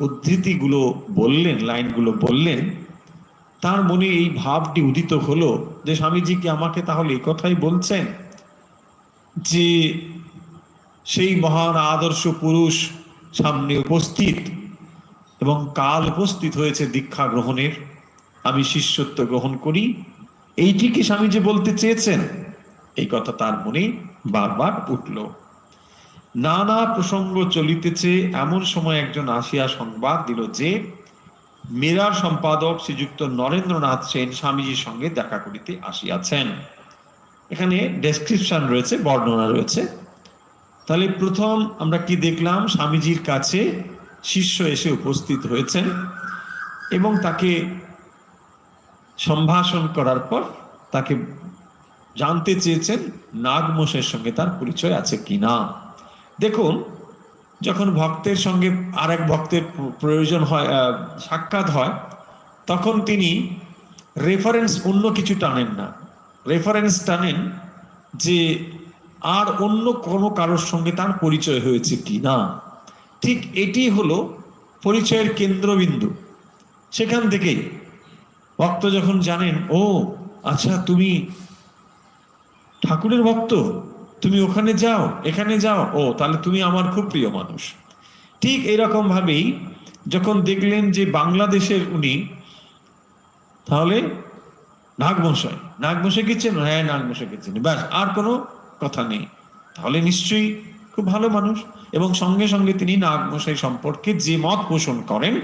Speaker 1: উদ্ধৃতিগুলো বললেন, লাইনগুলো বললেন, তার মনে এই ভাবটি উদিত হলো যে স্বামীজি কি আমাকে তাহলে এই কথাই বলছেন যে সেই মহান আদর্শ পুরুষ সামনে উপস্থিত এবং কাল উপস্থিত হয়েছে দীক্ষা গ্রহণের, আমি শিষ্যত্ব গ্রহণ করি, এইটি কি স্বামীজি বলতে চেয়েছেন? এই কথা তার মনে বারবার উঠল। নানা প্রসঙ্গ চলিতেছে, এমন সময় একজন আসিয়া সংবাদ দিল যে মেরার সম্পাদক শ্রীযুক্ত নরেন্দ্রনাথ সেন স্বামীজির সঙ্গে দেখা করিতে আসিয়াছেন। এখানে ডেসক্রিপশন রয়েছে, বর্ণনা রয়েছে। তাহলে প্রথম আমরা কি দেখলাম? স্বামীজির কাছে শিষ্য এসে উপস্থিত হয়েছেন এবং তাকে সম্ভাষণ করার পর তাকে জানতে চেয়েছেন নাগমশাইয়ের সঙ্গে তার পরিচয় আছে কিনা। দেখুন, যখন ভক্তের সঙ্গে আরেক ভক্তের প্রয়োজন হয়, সাক্ষাৎ হয়, তখন তিনি রেফারেন্স অন্য কিছু টানেন না, রেফারেন্স টানেন যে আর অন্য কোনো কারোর সঙ্গে তার পরিচয় হয়েছে কি না। ঠিক এটি হলো পরিচয়ের কেন্দ্রবিন্দু। সেখান থেকেই ভক্ত যখন জানেন, ও আচ্ছা তুমি ঠাকুরের ভক্ত, তুমি ওখানে যাও, এখানে যাও, ও তাহলে তুমি আমার খুব প্রিয় মানুষ। ঠিক এরকম ভাবেই যখন দেখলেন যে বাংলাদেশের উনি, তাহলে নাগমশাই, নাগমশাইকে চেনেন? হ্যাঁ, নাগমশাইকে চেনেন, ব্যাস, আর কোনো কথা নেই, তাহলে নিশ্চয়ই খুব ভালো মানুষ। এবং সঙ্গে সঙ্গে তিনি নাগমশাই সম্পর্কে যে মত পোষণ করেন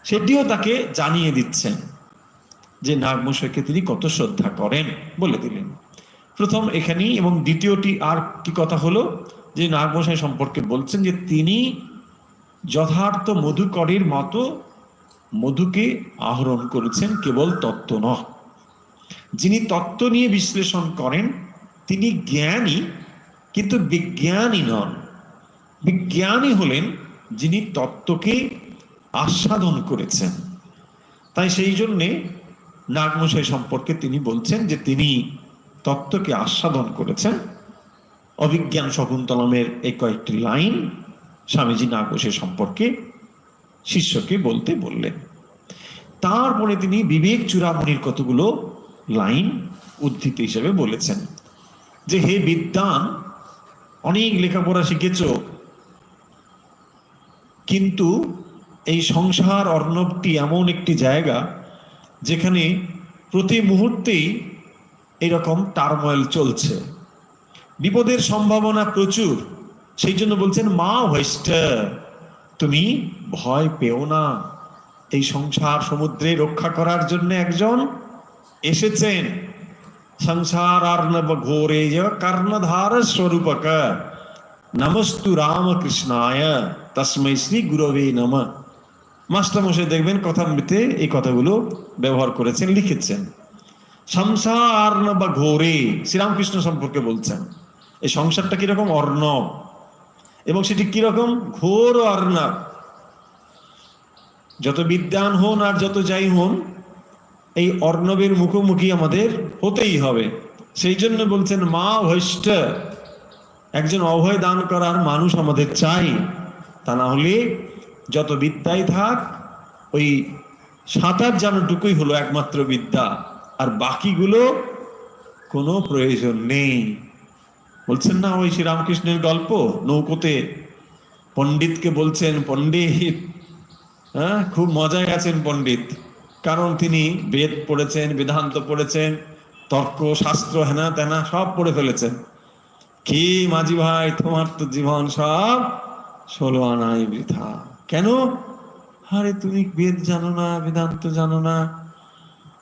Speaker 1: সেটিও তাকে জানিয়ে দিচ্ছেন যে নাগমশাইকে তিনি কত শ্রদ্ধা করেন, বলে দিলেন প্রথম এখানেই। এবং দ্বিতীয়টি আর কি কথা হলো যে নাগমশাই সম্পর্কে বলছেন যে তিনি যথার্থ মধুকরের মতো মধুকে আহরণ করেছেন, কেবল তত্ত্ব নয়। যিনি তত্ত্ব নিয়ে বিশ্লেষণ করেন তিনি জ্ঞানী, কিন্তু বিজ্ঞানী নন। বিজ্ঞানী হলেন যিনি তত্ত্বকে আস্বাদন করেছেন। তাই সেই জন্যে নাগমশাই সম্পর্কে তিনি বলছেন যে তিনি তত্ত্বকে আস্বাদন করেছেন। অভিজ্ঞান শকুন্তলমের এই কয়েকটি লাইন স্বামীজি নাগমশাই সম্পর্কে শিষ্যকে বলতে বললেন। তারপরে তিনি বিবেক চূড়ামণির কতগুলো লাইন উদ্ধৃতি হিসেবে বলেছেন যে হে বিদ্বান, অনেক লেখাপড়া শিখেছ, কিন্তু এই সংসার অর্ণবটি এমন একটি জায়গা যেখানে প্রতি মুহূর্তেই এরকম টার্ময়েল চলছে, বিপদের সম্ভাবনা প্রচুর। সেই জন্য বলছেন মা ভৈষ্ঠ, তুমি ভয় পেও না, এই সংসার সমুদ্রে রক্ষা করার জন্য একজন এসেছেন। সংসার অর্ণব ঘোরে কর্ণধার স্বরূপক নমস্তু রামকৃষ্ণায় তস্मै শ্রী গুরবে নমঃ। মাস্টারমশাই দেখবেন কথামৃতে এই কথাগুলো ব্যবহার করেছেন, লিখেছেন। সংসার অর্ণব ঘোরে, শ্রীরামকৃষ্ণ সম্পর্কে বলছেন এই সংসারটা কিরকম অর্ণব, এবং সেটি কিরকম ঘোর অর্ণব। যত বিদ্বান হন আর যত যাই হন, এই অর্ণবের মুখোমুখি আমাদের হতেই হবে। সেই জন্য বলছেন মা ভৈষ্ঠ, একজন অভয় দান করার মানুষ আমাদের চাই। তা না হলে যত বিদ্যাই থাক, ওই সাঁতার জানাটুকুই হলো একমাত্র বিদ্যা, আর বাকিগুলো কোনো প্রয়োজন নেই। বলছেন না ওই শ্রীরামকৃষ্ণের গল্প, নৌকোতে পণ্ডিতকে বলছেন, পণ্ডিত, হ্যাঁ খুব মজায় আছেন পণ্ডিত, কারণ তিনি বেদ পড়েছেন, বেদান্ত পড়েছেন, তর্ক শাস্ত্র হেনা তেনা সব পড়ে ফেলেছেন। কি মাঝি ভাই, তোমার তো জীবন সব 16 আনাই বৃথা। কেন? আরে তুমি বেদ জানো না, বেদান্ত জানো না,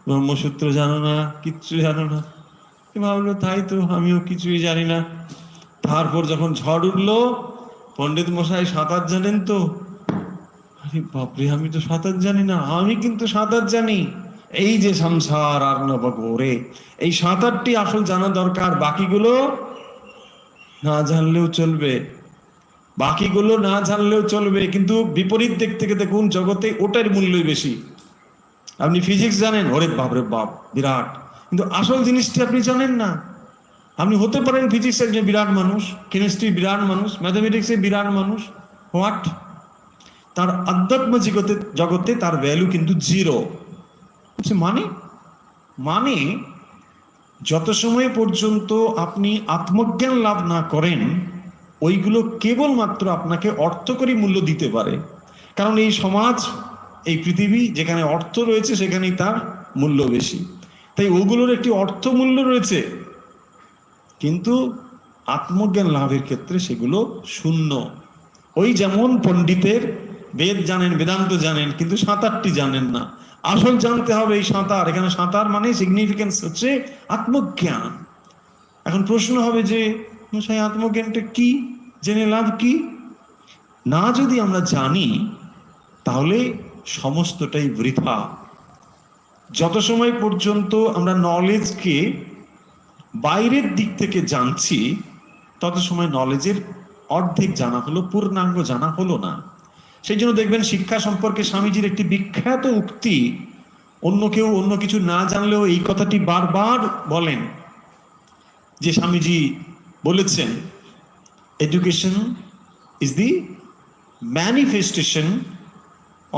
Speaker 1: ব্রহ্মসূত্র জানো না, কিচ্ছু জানো না। ভাবলো তাই তো, আমিও কিছুই জানি না। তারপর যখন ঝড় উঠলো, পণ্ডিত মশাই সাঁতার জানেন তো? আরে বাপরে, আমি তো সাঁতার জানি না। আমি কিন্তু সাঁতার জানি। এই যে সংসার অর্ণব ঘোরে, এই সাঁতারটি আসল জানা দরকার, বাকিগুলো না জানলেও চলবে, বাকিগুলো না জানলেও চলবে। কিন্তু বিপরীত দিক থেকে দেখুন, জগতে ওটার মূল্যই বেশি। আপনি ফিজিক্স জানেন, ওরে বাপরে বাপ বিরাট, কিন্তু আসল জিনিসটি আপনি জানেন না। আপনি হতে পারেন ফিজিক্স একজন বিরাট মানুষ, কেমিস্ট্রি বিরাট মানুষ, ম্যাথামেটিক্সে বিরাট মানুষ,
Speaker 2: হোয়াট? তার আধ্যাত্ম জগতে তার ভ্যালু কিন্তু জিরো। মানে মানে যত সময় পর্যন্ত আপনি আত্মজ্ঞান লাভ না করেন, ওইগুলো কেবলমাত্র আপনাকে অর্থকরী মূল্য দিতে পারে। কারণ এই সমাজ, এই পৃথিবী যেখানে অর্থ রয়েছে সেখানেই তার মূল্য বেশি, তাই ওগুলোর একটি অর্থ মূল্য রয়েছে, কিন্তু আত্মজ্ঞান লাভের ক্ষেত্রে সেগুলো শূন্য। ওই যেমন পণ্ডিতের বেদ জানেন, বেদান্ত জানেন, কিন্তু সাঁতারটি জানেন না। আসল জানতে হবে এই সাঁতার। এখানে সাঁতার মানে সিগনিফিকেন্স হচ্ছে আত্মজ্ঞান। এখন প্রশ্ন হবে যে সেই আত্মজ্ঞানটা কি, জেনে লাভ কি? না যদি আমরা জানি তাহলে সমস্তটাই বৃথা। যত সময় পর্যন্ত আমরা নলেজকে বাইরের দিক থেকে জানছি, তত সময় নলেজের অর্ধেক জানা হলো, পূর্ণাঙ্গ জানা হলো না। সেই জন্য দেখবেন শিক্ষা সম্পর্কে স্বামীজির একটি বিখ্যাত উক্তি, অন্য কেউ অন্য কিছু না জানলেও এই কথাটি বারবার বলেন, যে স্বামীজি বলেছেন, education is the manifestation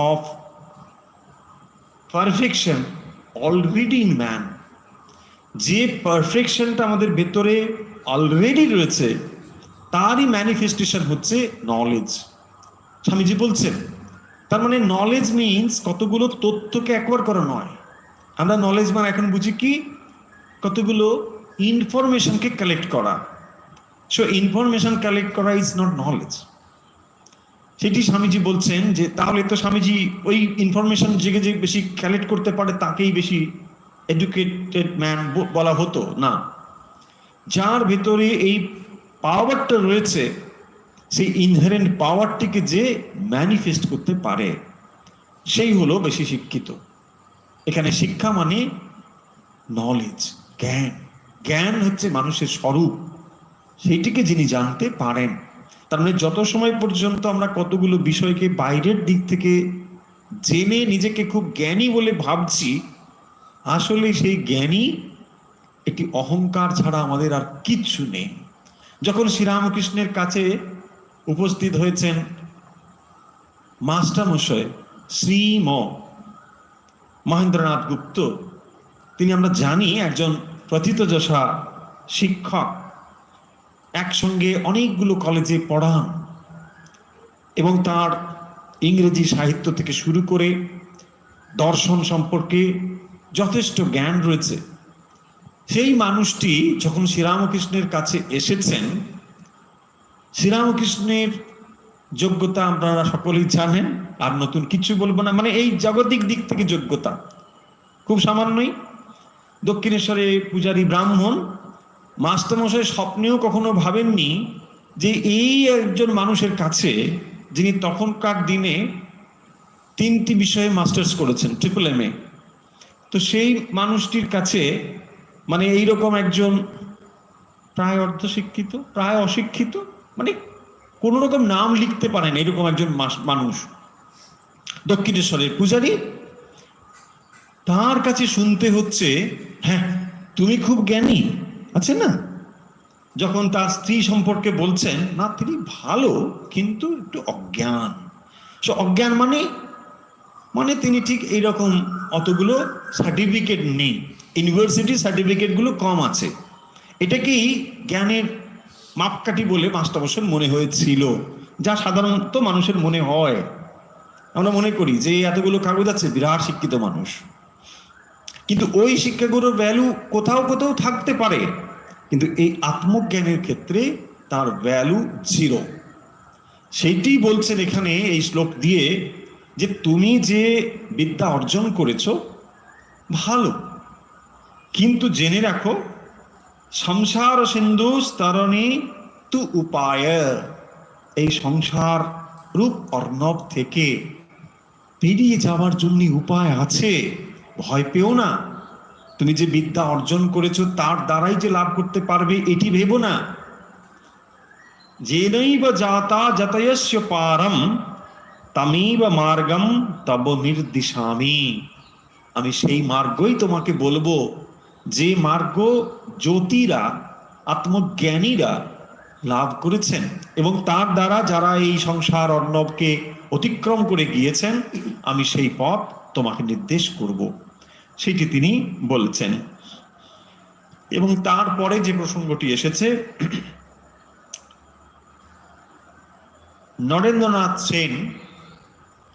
Speaker 2: of perfection already in man. যে পারফেকশনটা আমাদের ভেতরে অলরেডি রয়েছে তারই ম্যানিফেস্টেশন হচ্ছে নলেজ। স্বামীজি বলছেন, তার মানে নলেজ মিনস কতগুলো তথ্যকে একবার করা নয়। আমরা নলেজ মানে এখন বুঝি কি, কতগুলো ইনফরমেশনকে কালেক্ট করা। সো ইনফরমেশন কালেক্ট করা ইজ নট নলেজ। সেটি স্বামীজি বলছেন যে তাহলে তো স্বামীজি ওই ইনফরমেশন যে বেশি কালেক্ট করতে পারে তাকেই বেশি এডুকেটেড ম্যান বলা হতো না। যার ভেতরে এই পাওয়ারটা রয়েছে, সেই ইনহেরেন্ট পাওয়ারটিকে যে ম্যানিফেস্ট করতে পারে সেই হলো বেশি শিক্ষিত। এখানে শিক্ষা মানে নলেজ, জ্ঞান। জ্ঞান হচ্ছে মানুষের স্বরূপ, সেইটিকে যিনি জানতে পারেন। তার মানে যত সময় পর্যন্ত আমরা কতগুলো বিষয়কে বাইরের দিক থেকে জেনে নিজেকে খুব জ্ঞানী বলে ভাবছি, আসলে সেই জ্ঞানী একটি অহংকার ছাড়া আমাদের আর কিচ্ছু নেই। যখন শ্রীরামকৃষ্ণের কাছে উপস্থিত হয়েছেন মাস্টারমশাই শ্রীম মহেন্দ্রনাথ গুপ্ত, তিনি আমরা জানি একজন প্রথিতযশা শিক্ষক, একসঙ্গে অনেকগুলো কলেজে পড়ান এবং তার ইংরেজি সাহিত্য থেকে শুরু করে দর্শন সম্পর্কে যথেষ্ট জ্ঞান রয়েছে। সেই মানুষটি যখন শ্রীরামকৃষ্ণের কাছে এসেছেন, শ্রীরামকৃষ্ণের যোগ্যতা আপনারা সকলেই জানেন, আর নতুন কিছু বলবো না। মানে এই জাগতিক দিক থেকে যোগ্যতা খুব সামান্যই। দক্ষিণেশ্বরে পূজারী ব্রাহ্মণ, মাস্টারমশাই স্বপ্নেও কখনো ভাবেননি যে এই একজন মানুষের কাছে, যিনি তখনকার দিনে 3টি বিষয়ে মাস্টার্স করেছেন, MAAA, তো সেই মানুষটির কাছে মানে এইরকম একজন প্রায় অর্ধশিক্ষিত, প্রায় অশিক্ষিত, মানে কোন রকম নাম লিখতে পারেন এরকম একজন মানুষ, দক্ষিণেশ্বরের পূজারী, তার কাছে শুনতে হচ্ছে হ্যাঁ তুমি খুব জ্ঞানী আছে না। যখন তার স্ত্রী সম্পর্কে বলছেন, না তিনি ভালো কিন্তু একটু অজ্ঞান। সে অজ্ঞান মানে তিনি ঠিক এইরকম অতগুলো সার্টিফিকেট নেই, ইউনিভার্সিটি সার্টিফিকেটগুলো কম আছে। এটাকেই জ্ঞানের মাপকাঠি বলে মাস্টারমশাই মনে হয়েছিল, যা সাধারণত মানুষের মনে হয়। আমরা মনে করি যে এতগুলো কাগজ আছে, বিরাট শিক্ষিত মানুষ। কিন্তু ওই শিক্ষাগুলোর ভ্যালু কোথাও কোথাও থাকতে পারে, কিন্তু এই আত্মজ্ঞানের ক্ষেত্রে তার ভ্যালু জিরো। সেইটি বলছেন এখানে এই শ্লোক দিয়ে, যে তুমি যে বিদ্যা অর্জন করেছো ভালো, কিন্তু জেনে রাখো সংসার সিন্ধু স্তরণে তু উপায়, এই সংসার রূপ অর্ণব থেকে পেরিয়ে যাওয়ার জন্য উপায় আছে। ভয় পেও না। তুমি যে বিদ্যা অর্জন করেছো তার দ্বারাই যে লাভ করতে পারবে এটি ভেবো না। যেনৈব জাতা যতয়স্য পারম তামেব মার্গম তব নির্দিশামি। আমি সেই মার্গই তোমাকে বলবো যে মার্গ জ্যোতিরা, আত্মজ্ঞানীরা লাভ করেছেন এবং তার দ্বারা যারা এই সংসার অর্ণবকে অতিক্রম করে গিয়েছেন, আমি সেই পথ তোমাকে নির্দেশ করব, সেটি তিনি বলছেন। এবং তারপরে যে প্রসঙ্গটি এসেছে, নরেন্দ্রনাথ সেন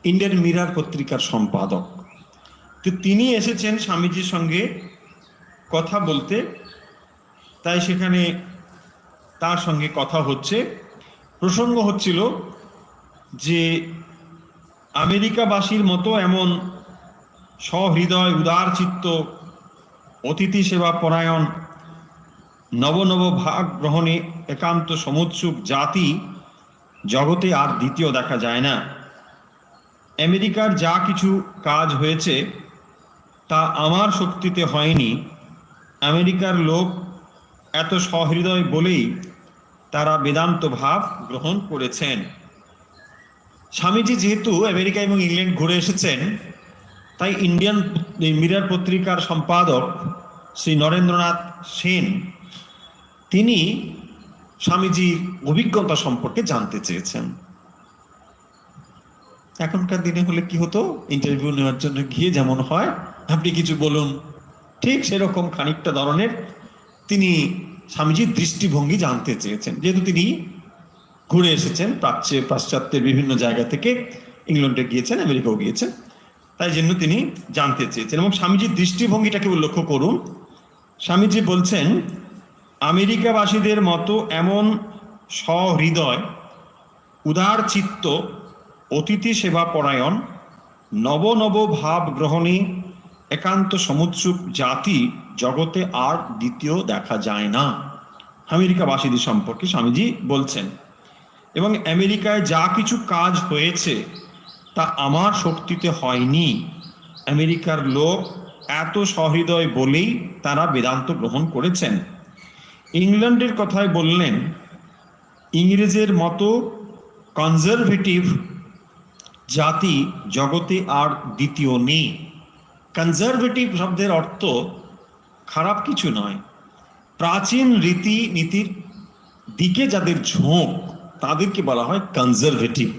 Speaker 2: ইন্ডিয়ান মিরর পত্রিকার সম্পাদক, তো তিনি এসেছেন স্বামীজির সঙ্গে কথা বলতে, তাই সেখানে তার সঙ্গে কথা হচ্ছে। প্রসঙ্গ হচ্ছিল যে আমেরিকাবাসীর মতো এমন সহৃদয় উদার চিত্ত অতিথি সেবা পরায়ণ নব নব ভাগ গ্রহণে একান্ত সমুৎসুক জাতি জগতে আর দ্বিতীয় দেখা যায় না। আমেরিকার যা কিছু কাজ হয়েছে তা আমার শক্তিতে হয়নি। আমেরিকার লোক এত সহৃদয় বলেই তারা বেদান্ত ভাব গ্রহণ করেছেন। স্বামীজি যেহেতু আমেরিকা এবং ইংল্যান্ড ঘুরে এসেছেন, তাই ইন্ডিয়ান মিরর পত্রিকার সম্পাদক শ্রী নরেন্দ্রনাথ সেন তিনি স্বামীজির অভিজ্ঞতা সম্পর্কে জানতে চেয়েছেন। এখনকার দিনে হলে কি হতো, ইন্টারভিউ নেওয়ার জন্য গিয়ে যেমন হয় আপনি কিছু বলুন, ঠিক সেরকম খানিকটা ধরনের তিনি স্বামীজির দৃষ্টিভঙ্গি জানতে চেয়েছেন। যেহেতু তিনি ঘুরে এসেছেন পাশ্চাত্যের বিভিন্ন জায়গা থেকে, ইংল্যান্ডে গিয়েছেন, আমেরিকাও গিয়েছেন, তাই জন্য তিনি জানতে চেয়েছেন। এবং স্বামীজির দৃষ্টিভঙ্গিটাকে লক্ষ্য করুন। স্বামীজি বলছেন, আমেরিকাবাসীদের মতো এমন সহৃদয় উদার চিত্ত অতিথি সেবা পরায়ণ নব নব ভাব গ্রহণে একান্ত সমুৎসুক জাতি জগতে আর দ্বিতীয় দেখা যায় না। আমেরিকাবাসীদের সম্পর্কে স্বামীজি বলছেন, এবং আমেরিকায় যা কিছু কাজ হয়েছে তা আমার শক্তিতে হয়নি। আমেরিকার লোক এত সহৃদয় বলেই তারা বেদান্ত গ্রহণ করেছেন। ইংল্যান্ডের কথায় বললেন, ইংরেজের মতো কনজারভেটিভ জাতি জগতে আর দ্বিতীয় নেই। কনজারভেটিভ শব্দের অর্থ খারাপ কিছু নয়, প্রাচীন রীতি নীতির দিকে যাদের ঝোঁক তাদেরকে বলা হয় কনজারভেটিভ।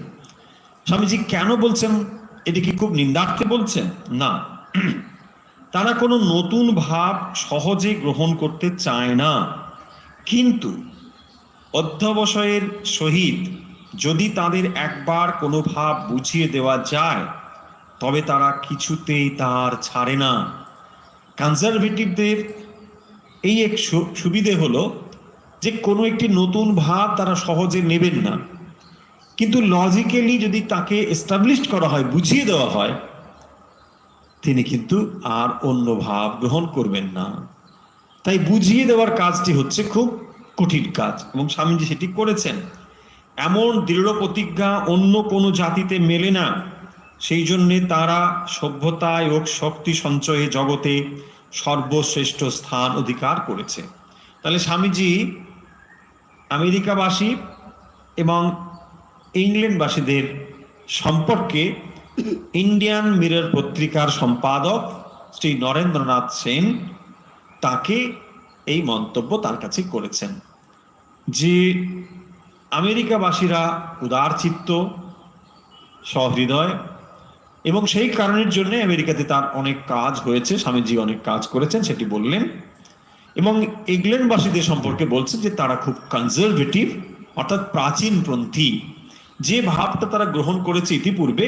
Speaker 2: স্বামীজি কেন বলছেন? এটি কি খুব নিন্দার্থে বলছেন? না, তারা কোনো নতুন ভাব সহজে গ্রহণ করতে চায় না, কিন্তু অধ্যবসায়ের সহিত যদি তাদের একবার কোনো ভাব বুঝিয়ে দেওয়া যায় তবে তারা কিছুতেই তার ছাড়ে না। কনজারভেটিভদের এই এক সুবিধে হলো যে কোনো একটি নতুন ভাব তারা সহজে নেবেন না, কিন্তু লজিক্যালি যদি তাকে এস্টাবলিশ করা হয়, বুঝিয়ে দেওয়া হয়, তিনি কিন্তু আর অন্য ভাব গ্রহণ করবেন না। তাই বুঝিয়ে দেওয়ার কাজটি হচ্ছে খুব কঠিন কাজ, এবং স্বামীজি সেটি করেছেন। এমন দৃঢ় প্রতিজ্ঞা অন্য কোনো জাতিতে মেলে না, সেই জন্যে তারা সভ্যতায় ও শক্তি সঞ্চয়ে জগতে সর্বশ্রেষ্ঠ স্থান অধিকার করেছে। তাহলে স্বামীজি আমেরিকাবাসী এবং ইংল্যান্ডবাসীদের সম্পর্কে ইন্ডিয়ান মিরর পত্রিকার সম্পাদক শ্রী নরেন্দ্রনাথ সেন তাকে এই মন্তব্য তার কাছে করেছেন যে আমেরিকাবাসীরা উদারচিত্ত, সহৃদয়, এবং সেই কারণের জন্য আমেরিকাতে তার অনেক কাজ হয়েছে, স্বামীজি অনেক কাজ করেছেন সেটি বললেন। এবং ইংল্যান্ডবাসীদের সম্পর্কে বলছেন যে তারা খুব কনজারভেটিভ, অর্থাৎ প্রাচীনপন্থী, যে ভাবটা তারা গ্রহণ করেছে ইতিপূর্বে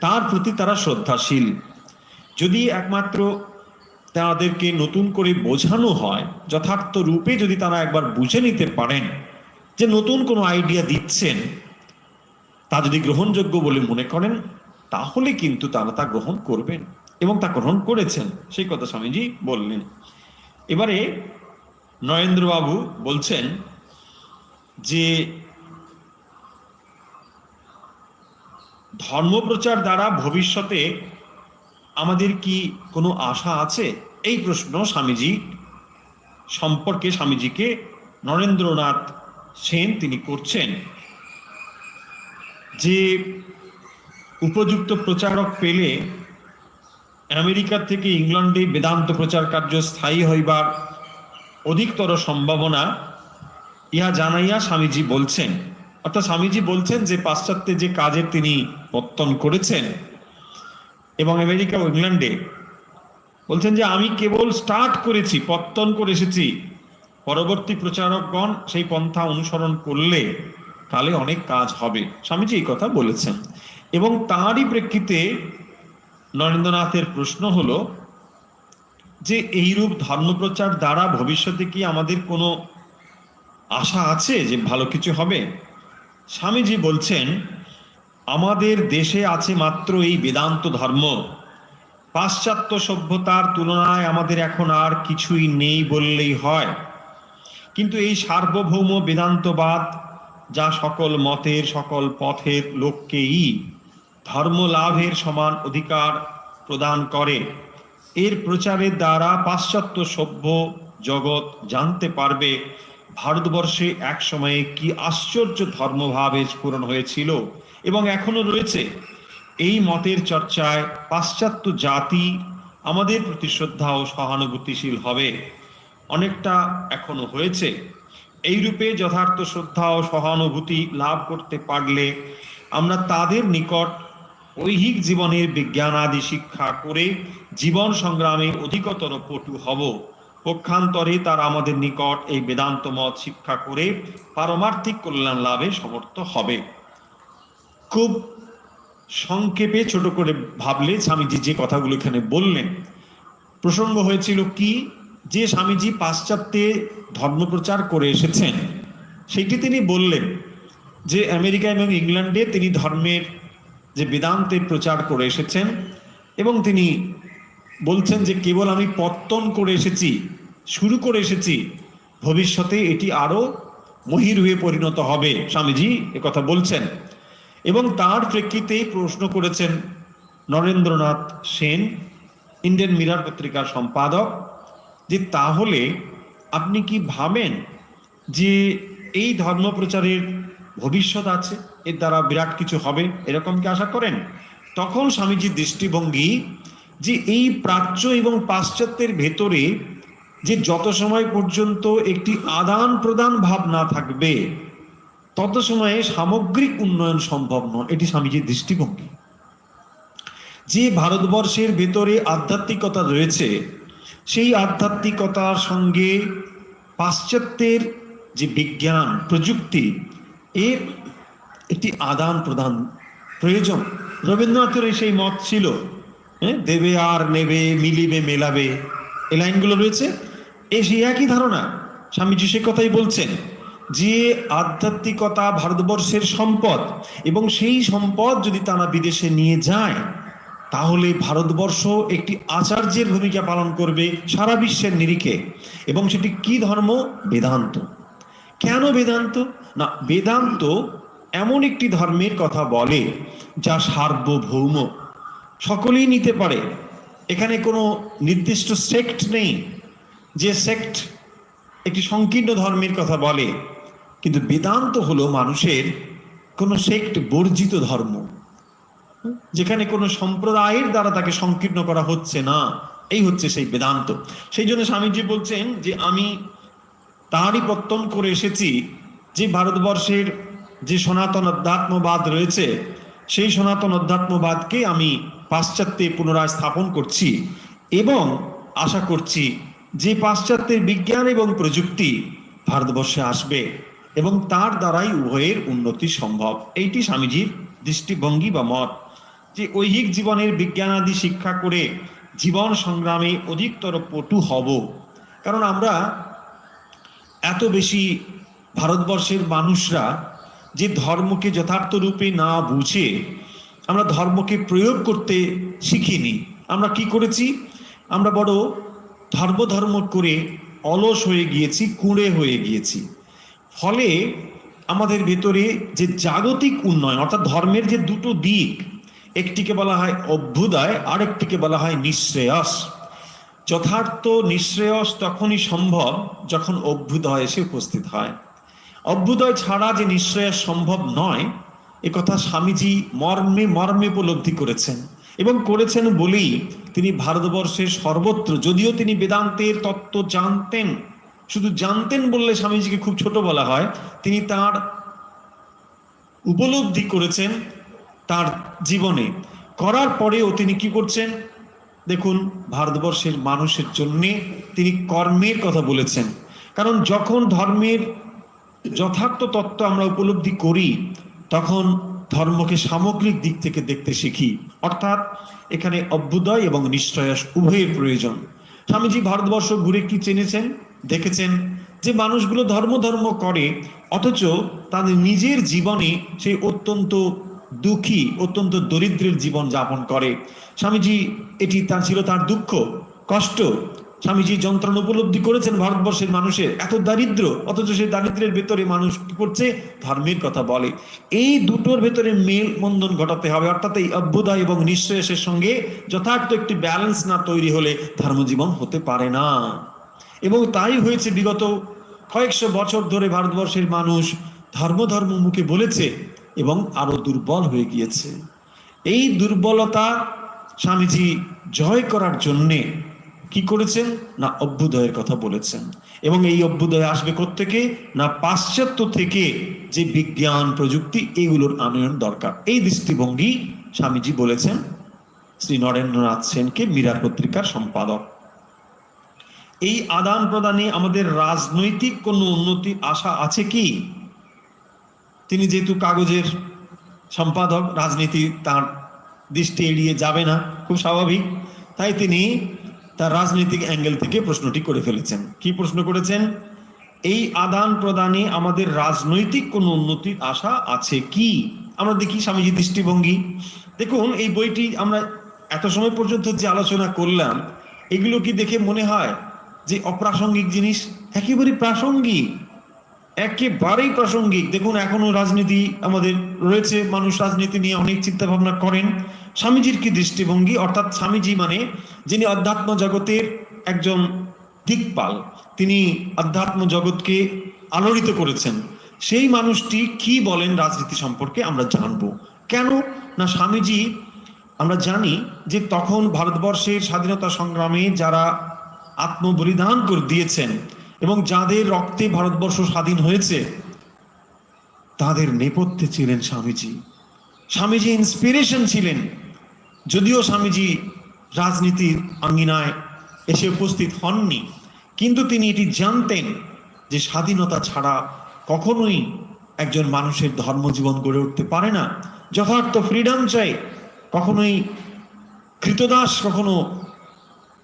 Speaker 2: তার প্রতি তারা শ্রদ্ধাশীল। যদি একমাত্র তাদেরকে নতুন করে বোঝানো হয়, যথার্থ রূপে যদি তারা একবার বুঝে নিতে পারেন যে নতুন কোনো আইডিয়া দিচ্ছেন, তা যদি গ্রহণযোগ্য বলে মনে করেন, তাহলে কিন্তু তারা তা গ্রহণ করবেন, এবং তা গ্রহণ করেছেন, সেই কথা স্বামীজি বললেন। এবারে নরেন্দ্রবাবু বলছেন যে ধর্মপ্রচার দ্বারা ভবিষ্যতে আমাদের কি কোনো আশা আছে? এই প্রশ্ন স্বামীজি সম্পর্কে স্বামীজিকে নরেন্দ্রনাথ সেন তিনি করছেন, যে উপযুক্ত প্রচারক পেলে আমেরিকা থেকে ইংল্যান্ডে বেদান্ত প্রচার কার্য স্থায়ী হইবার অধিকতর সম্ভাবনা ইহা জানাইয়া স্বামীজি বলছেন, অর্থাৎ স্বামীজি বলছেন যে পাশ্চাত্যে যে কাজের তিনি পত্তন করেছেন এবং আমেরিকা ও ইংল্যান্ডে, বলছেন যে আমি কেবল স্টার্ট করেছি, পত্তন করে এসেছি, পরবর্তী প্রচারকগণ সেই পন্থা অনুসরণ করলে তাহলে অনেক কাজ হবে। স্বামীজি এই কথা বলেছেন। এবং তাঁরই প্রেক্ষিতে নরেন্দ্রনাথের প্রশ্ন হলো যে এইরূপ ধর্মপ্রচার দ্বারা ভবিষ্যতে কি আমাদের কোনো আশা আছে যে ভালো কিছু হবে? স্বামীজি বলছেন, আমাদের দেশে আছে মাত্র এই বেদান্ত ধর্ম। পাশ্চাত্য সভ্যতার তুলনায় আমাদের এখন আর কিছুই নেই বললেই হয়। কিন্তু এই সার্বভৌম বেদান্তবাদ, যা সকল মতের সকল পথের লোককেই ধর্ম লাভের সমান অধিকার প্রদান করে, এর প্রচারের দ্বারা পাশ্চাত্য সভ্য জগৎ জানতে পারবে ভারতবর্ষে এক সময়ে কি আশ্চর্য ধর্মভাবের স্ফুরণ হয়েছিল এবং এখনো রয়েছে। এই মতের চর্চায় পাশ্চাত্য জাতি আমাদের প্রতি শ্রদ্ধা ও সহানুভূতিশীল হবে, অনেকটা এখনো হয়েছে। এইরূপে যথার্থ শ্রদ্ধা ও সহানুভূতি লাভ করতে পারলে আমরা তাদের নিকট ঐহিক জীবনের বিজ্ঞান আদি শিক্ষা করে জীবন সংগ্রামে অধিকতর পটু হব। পক্ষান্তরে তারা আমাদের নিকট এই বেদান্ত মত শিক্ষা করে পারমার্থিক কল্যাণ লাভে সমর্থ হবে। খুব সংক্ষেপে ছোট করে ভাবলে স্বামীজি যে কথাগুলো এখানে বললেন, প্রসঙ্গ হয়েছিল কি, যে স্বামীজি পাশ্চাত্যে ধর্মপ্রচার করে এসেছেন সেইটি তিনি বললেন যে আমেরিকা এবং ইংল্যান্ডে তিনি ধর্মের যে বেদান্তের প্রচার করে এসেছেন এবং তিনি বলছেন যে কেবল আমি পত্তন করে এসেছি, শুরু করে এসেছি, ভবিষ্যতে এটি আরো মহির হয়ে পরিণত হবে। স্বামীজি একথা বলছেন এবং তার প্রেক্ষিতেই প্রশ্ন করেছেন নরেন্দ্রনাথ সেন, ইন্ডিয়ান মিরর পত্রিকার সম্পাদক, যে তাহলে আপনি কি ভাবেন যে এই ধর্মপ্রচারের ভবিষ্যৎ আছে, এর দ্বারা বিরাট কিছু হবে, এরকম কি আশা করেন? তখন স্বামীজির দৃষ্টিভঙ্গি যে এই প্রাচ্য এবং পাশ্চাত্যের ভেতরে যে যত সময় পর্যন্ত একটি আদান প্রদান ভাব না থাকবে তত সময়ে সামগ্রিক উন্নয়ন সম্ভব নয়, এটি স্বামীজির দৃষ্টিভঙ্গি। যে ভারতবর্ষের ভেতরে আধ্যাত্মিকতা রয়েছে, সেই আধ্যাত্মিকতার সঙ্গে পাশ্চাত্যের যে বিজ্ঞান প্রযুক্তি, এর একটি আদান প্রদান প্রয়োজন। রবীন্দ্রনাথের সেই মত ছিল, দেবে আর নেবে, মিলিবে মেলাবে, এই লাইনগুলো রয়েছে, সেই একই ধারণা। স্বামীজি সে কথাই বলছেন যে আধ্যাত্মিকতা ভারতবর্ষের সম্পদ এবং সেই সম্পদ যদি তারা বিদেশে নিয়ে যায় তাহলে ভারতবর্ষ একটি আচার্যের ভূমিকা পালন করবে সারা বিশ্বের নিরিখে। এবং সেটি কি ধর্ম? বেদান্ত। কেন বেদান্ত? না, বেদান্ত এমন একটি ধর্মের কথা বলে যা সার্বভৌম, সকলেই নিতে পারে। এখানে কোনো নির্দিষ্ট সেক্ট নেই যে সেক্ট একটি সংকীর্ণ ধর্মের কথা বলে, কিন্তু বেদান্ত হলো মানুষের কোনো সেক্ট বর্জিত ধর্ম, যেখানে কোনো সম্প্রদায়ের দ্বারা তাকে সংকীর্ণ করা হচ্ছে না। এই হচ্ছে সেই বেদান্ত। সেই জন্য স্বামীজি বলছেন যে আমি তাহারই পত্তন করে এসেছি, যে ভারতবর্ষের যে সনাতন অধ্যাত্মবাদ রয়েছে সেই সনাতন অধ্যাত্মবাদকে আমি পাশ্চাত্যে পুনরায় স্থাপন করছি এবং আশা করছি যে পাশ্চাত্যের বিজ্ঞান এবং প্রযুক্তি ভারতবর্ষে আসবে এবং তার দ্বারাই উভয়ের উন্নতি সম্ভব। এইটি স্বামীজির দৃষ্টিভঙ্গি বা মত, যে ঐহিক জীবনের বিজ্ঞানাদি শিক্ষা করে জীবন সংগ্রামে অধিকতর পটু হব। কারণ আমরা এত বেশি ভারতবর্ষের মানুষরা যে ধর্মকে যথার্থ রূপে না বুঝে আমরা ধর্মকে প্রয়োগ করতে শিখিনি। আমরা কি করেছি? আমরা বড় ধর্ম করে অলস হয়ে গিয়েছি, কুঁড়ে হয়ে গিয়েছি। ফলে আমাদের ভেতরে যে জাগতিক উন্নয়ন, অর্থাৎ ধর্মের যে দুটো দিক, একটিকে বলা হয় অভ্যুদয়, আরেকটিকে বলা হয় নিঃশ্রেয়স। যথার্থ নিঃশ্রেয়স তখনই সম্ভব যখন অভ্যুদয় এসে উপস্থিত হয়। অভ্যুদয় ছাড়া যে নিঃশ্রেয়স সম্ভব নয়, একথা স্বামীজি মর্মে মর্মে উপলব্ধি করেছেন এবং করেছেন বলেই তিনি ভারতবর্ষের সর্বত্র, যদিও তিনি বেদান্তের তত্ত্ব জানতেন শুধু জানতেন বললে স্বামীজিকে খুব ছোট বলা হয়, তিনি তার উপলব্ধি করেছেন তার জীবনে, করার পরেও তিনি কি করছেন দেখুন, ভারতবর্ষের মানুষের জন্যে তিনি কর্মের কথা বলেছেন। কারণ যখন ধর্মের যথার্থ তত্ত্ব আমরা উপলব্ধি করি তখন ধর্মকে সামগ্রিক দিক থেকে দেখতে শিখি, অর্থাৎ এখানে অভ্যুদয় এবং নিশ্চয়াস উভয়ের প্রয়োজন। স্বামীজি ভারতবর্ষ ঘুরে কি চেনেছেন, দেখেছেন যে মানুষগুলো ধর্ম ধর্ম করে অথচ তাদের নিজের জীবনে সেই অত্যন্ত দুঃখী, অত্যন্ত দরিদ্রের জীবন যাপন করে। স্বামীজি এটি তার ছিল তার দুঃখ, কষ্ট। স্বামীজি যন্ত্রণা উপলব্ধি করেছেন ভারতবর্ষের মানুষের এত দারিদ্র, অথচ সেই দারিদ্রের ভেতরে মানুষ কি করছে, ধর্মের কথা বলে। এই দুটোর ভেতরে মেল বন্ধন ঘটাতে হবে, অর্থাৎ এই অভ্যুদয় এবং নিশ্চয়াসের সঙ্গে যথার্থ একটি ব্যালেন্স না তৈরি হলে ধর্মজীবন হতে পারে না। এবং তাই হয়েছে, বিগত কয়েকশো বছর ধরে ভারতবর্ষের মানুষ ধর্ম ধর্ম মুখে বলেছে এবং আরো দুর্বল হয়ে গিয়েছে। এই দুর্বলতা স্বামীজি জয় করার জন্যে কি করেছেন না অভ্যুদয়ের কথা বলেছেন। এবং এই অভ্যুদয় আসবে কোত্থেকে না পাশ্চাত্য থেকে, যে বিজ্ঞান প্রযুক্তি এগুলোর আনয়ন দরকার। এই দৃষ্টিভঙ্গি স্বামীজি বলেছেন শ্রী নরেন্দ্রনাথ সেনকে, মিরার পত্রিকার সম্পাদক। এই আদান প্রদানে আমাদের রাজনৈতিক কোনো উন্নতির আশা আছে কি? তিনি যেহেতু কাগজের সম্পাদক, রাজনীতি তার দৃষ্টি এড়িয়ে যাবে না, খুব স্বাভাবিক, তাই তিনি তার রাজনৈতিক অ্যাঙ্গেল থেকে প্রশ্নটি করে ফেলেছেন। কি প্রশ্ন করেছেন? এই আদান প্রদানে আমাদের রাজনৈতিক কোনো উন্নতির আশা আছে কি? আমরা দেখি স্বামীজির দৃষ্টিভঙ্গি। দেখুন, এই বইটি আমরা এত সময় পর্যন্ত যে আলোচনা করলাম, এগুলো কি দেখে মনে হয় যে অপ্রাসঙ্গিক জিনিস? একেবারে প্রাসঙ্গিক, একেবারেই প্রাসঙ্গিক। দেখুন, এখনো রাজনীতি আমাদের রয়েছে, মানুষ রাজনীতি নিয়ে অনেক চিন্তা ভাবনা করেন। স্বামীজির কি দৃষ্টিভঙ্গি, অর্থাৎ স্বামীজি মানে যিনি অধ্যাত্ম জগতের একজন দিকপাল, তিনি অধ্যাত্ম জগৎকে আলোড়িত করেছেন, সেই মানুষটি কি বলেন রাজনীতি সম্পর্কে আমরা জানবো। কেন না, স্বামীজি আমরা জানি যে তখন ভারতবর্ষের স্বাধীনতা সংগ্রামে যারা আত্মবলিদান করে দিয়েছেন এবং যাদের রক্তে ভারতবর্ষ স্বাধীন হয়েছে, তাদের নেপথ্যে ছিলেন স্বামীজি। স্বামীজি ইন্সপিরেশন ছিলেন। যদিও স্বামীজি রাজনীতির আঙ্গিনায় এসে উপস্থিত হননি, কিন্তু তিনি এটি জানতেন যে স্বাধীনতা ছাড়া কখনোই একজন মানুষের ধর্মজীবন গড়ে উঠতে পারে না। যথার্থ ফ্রিডম চাই, কখনোই কৃতদাস কখনো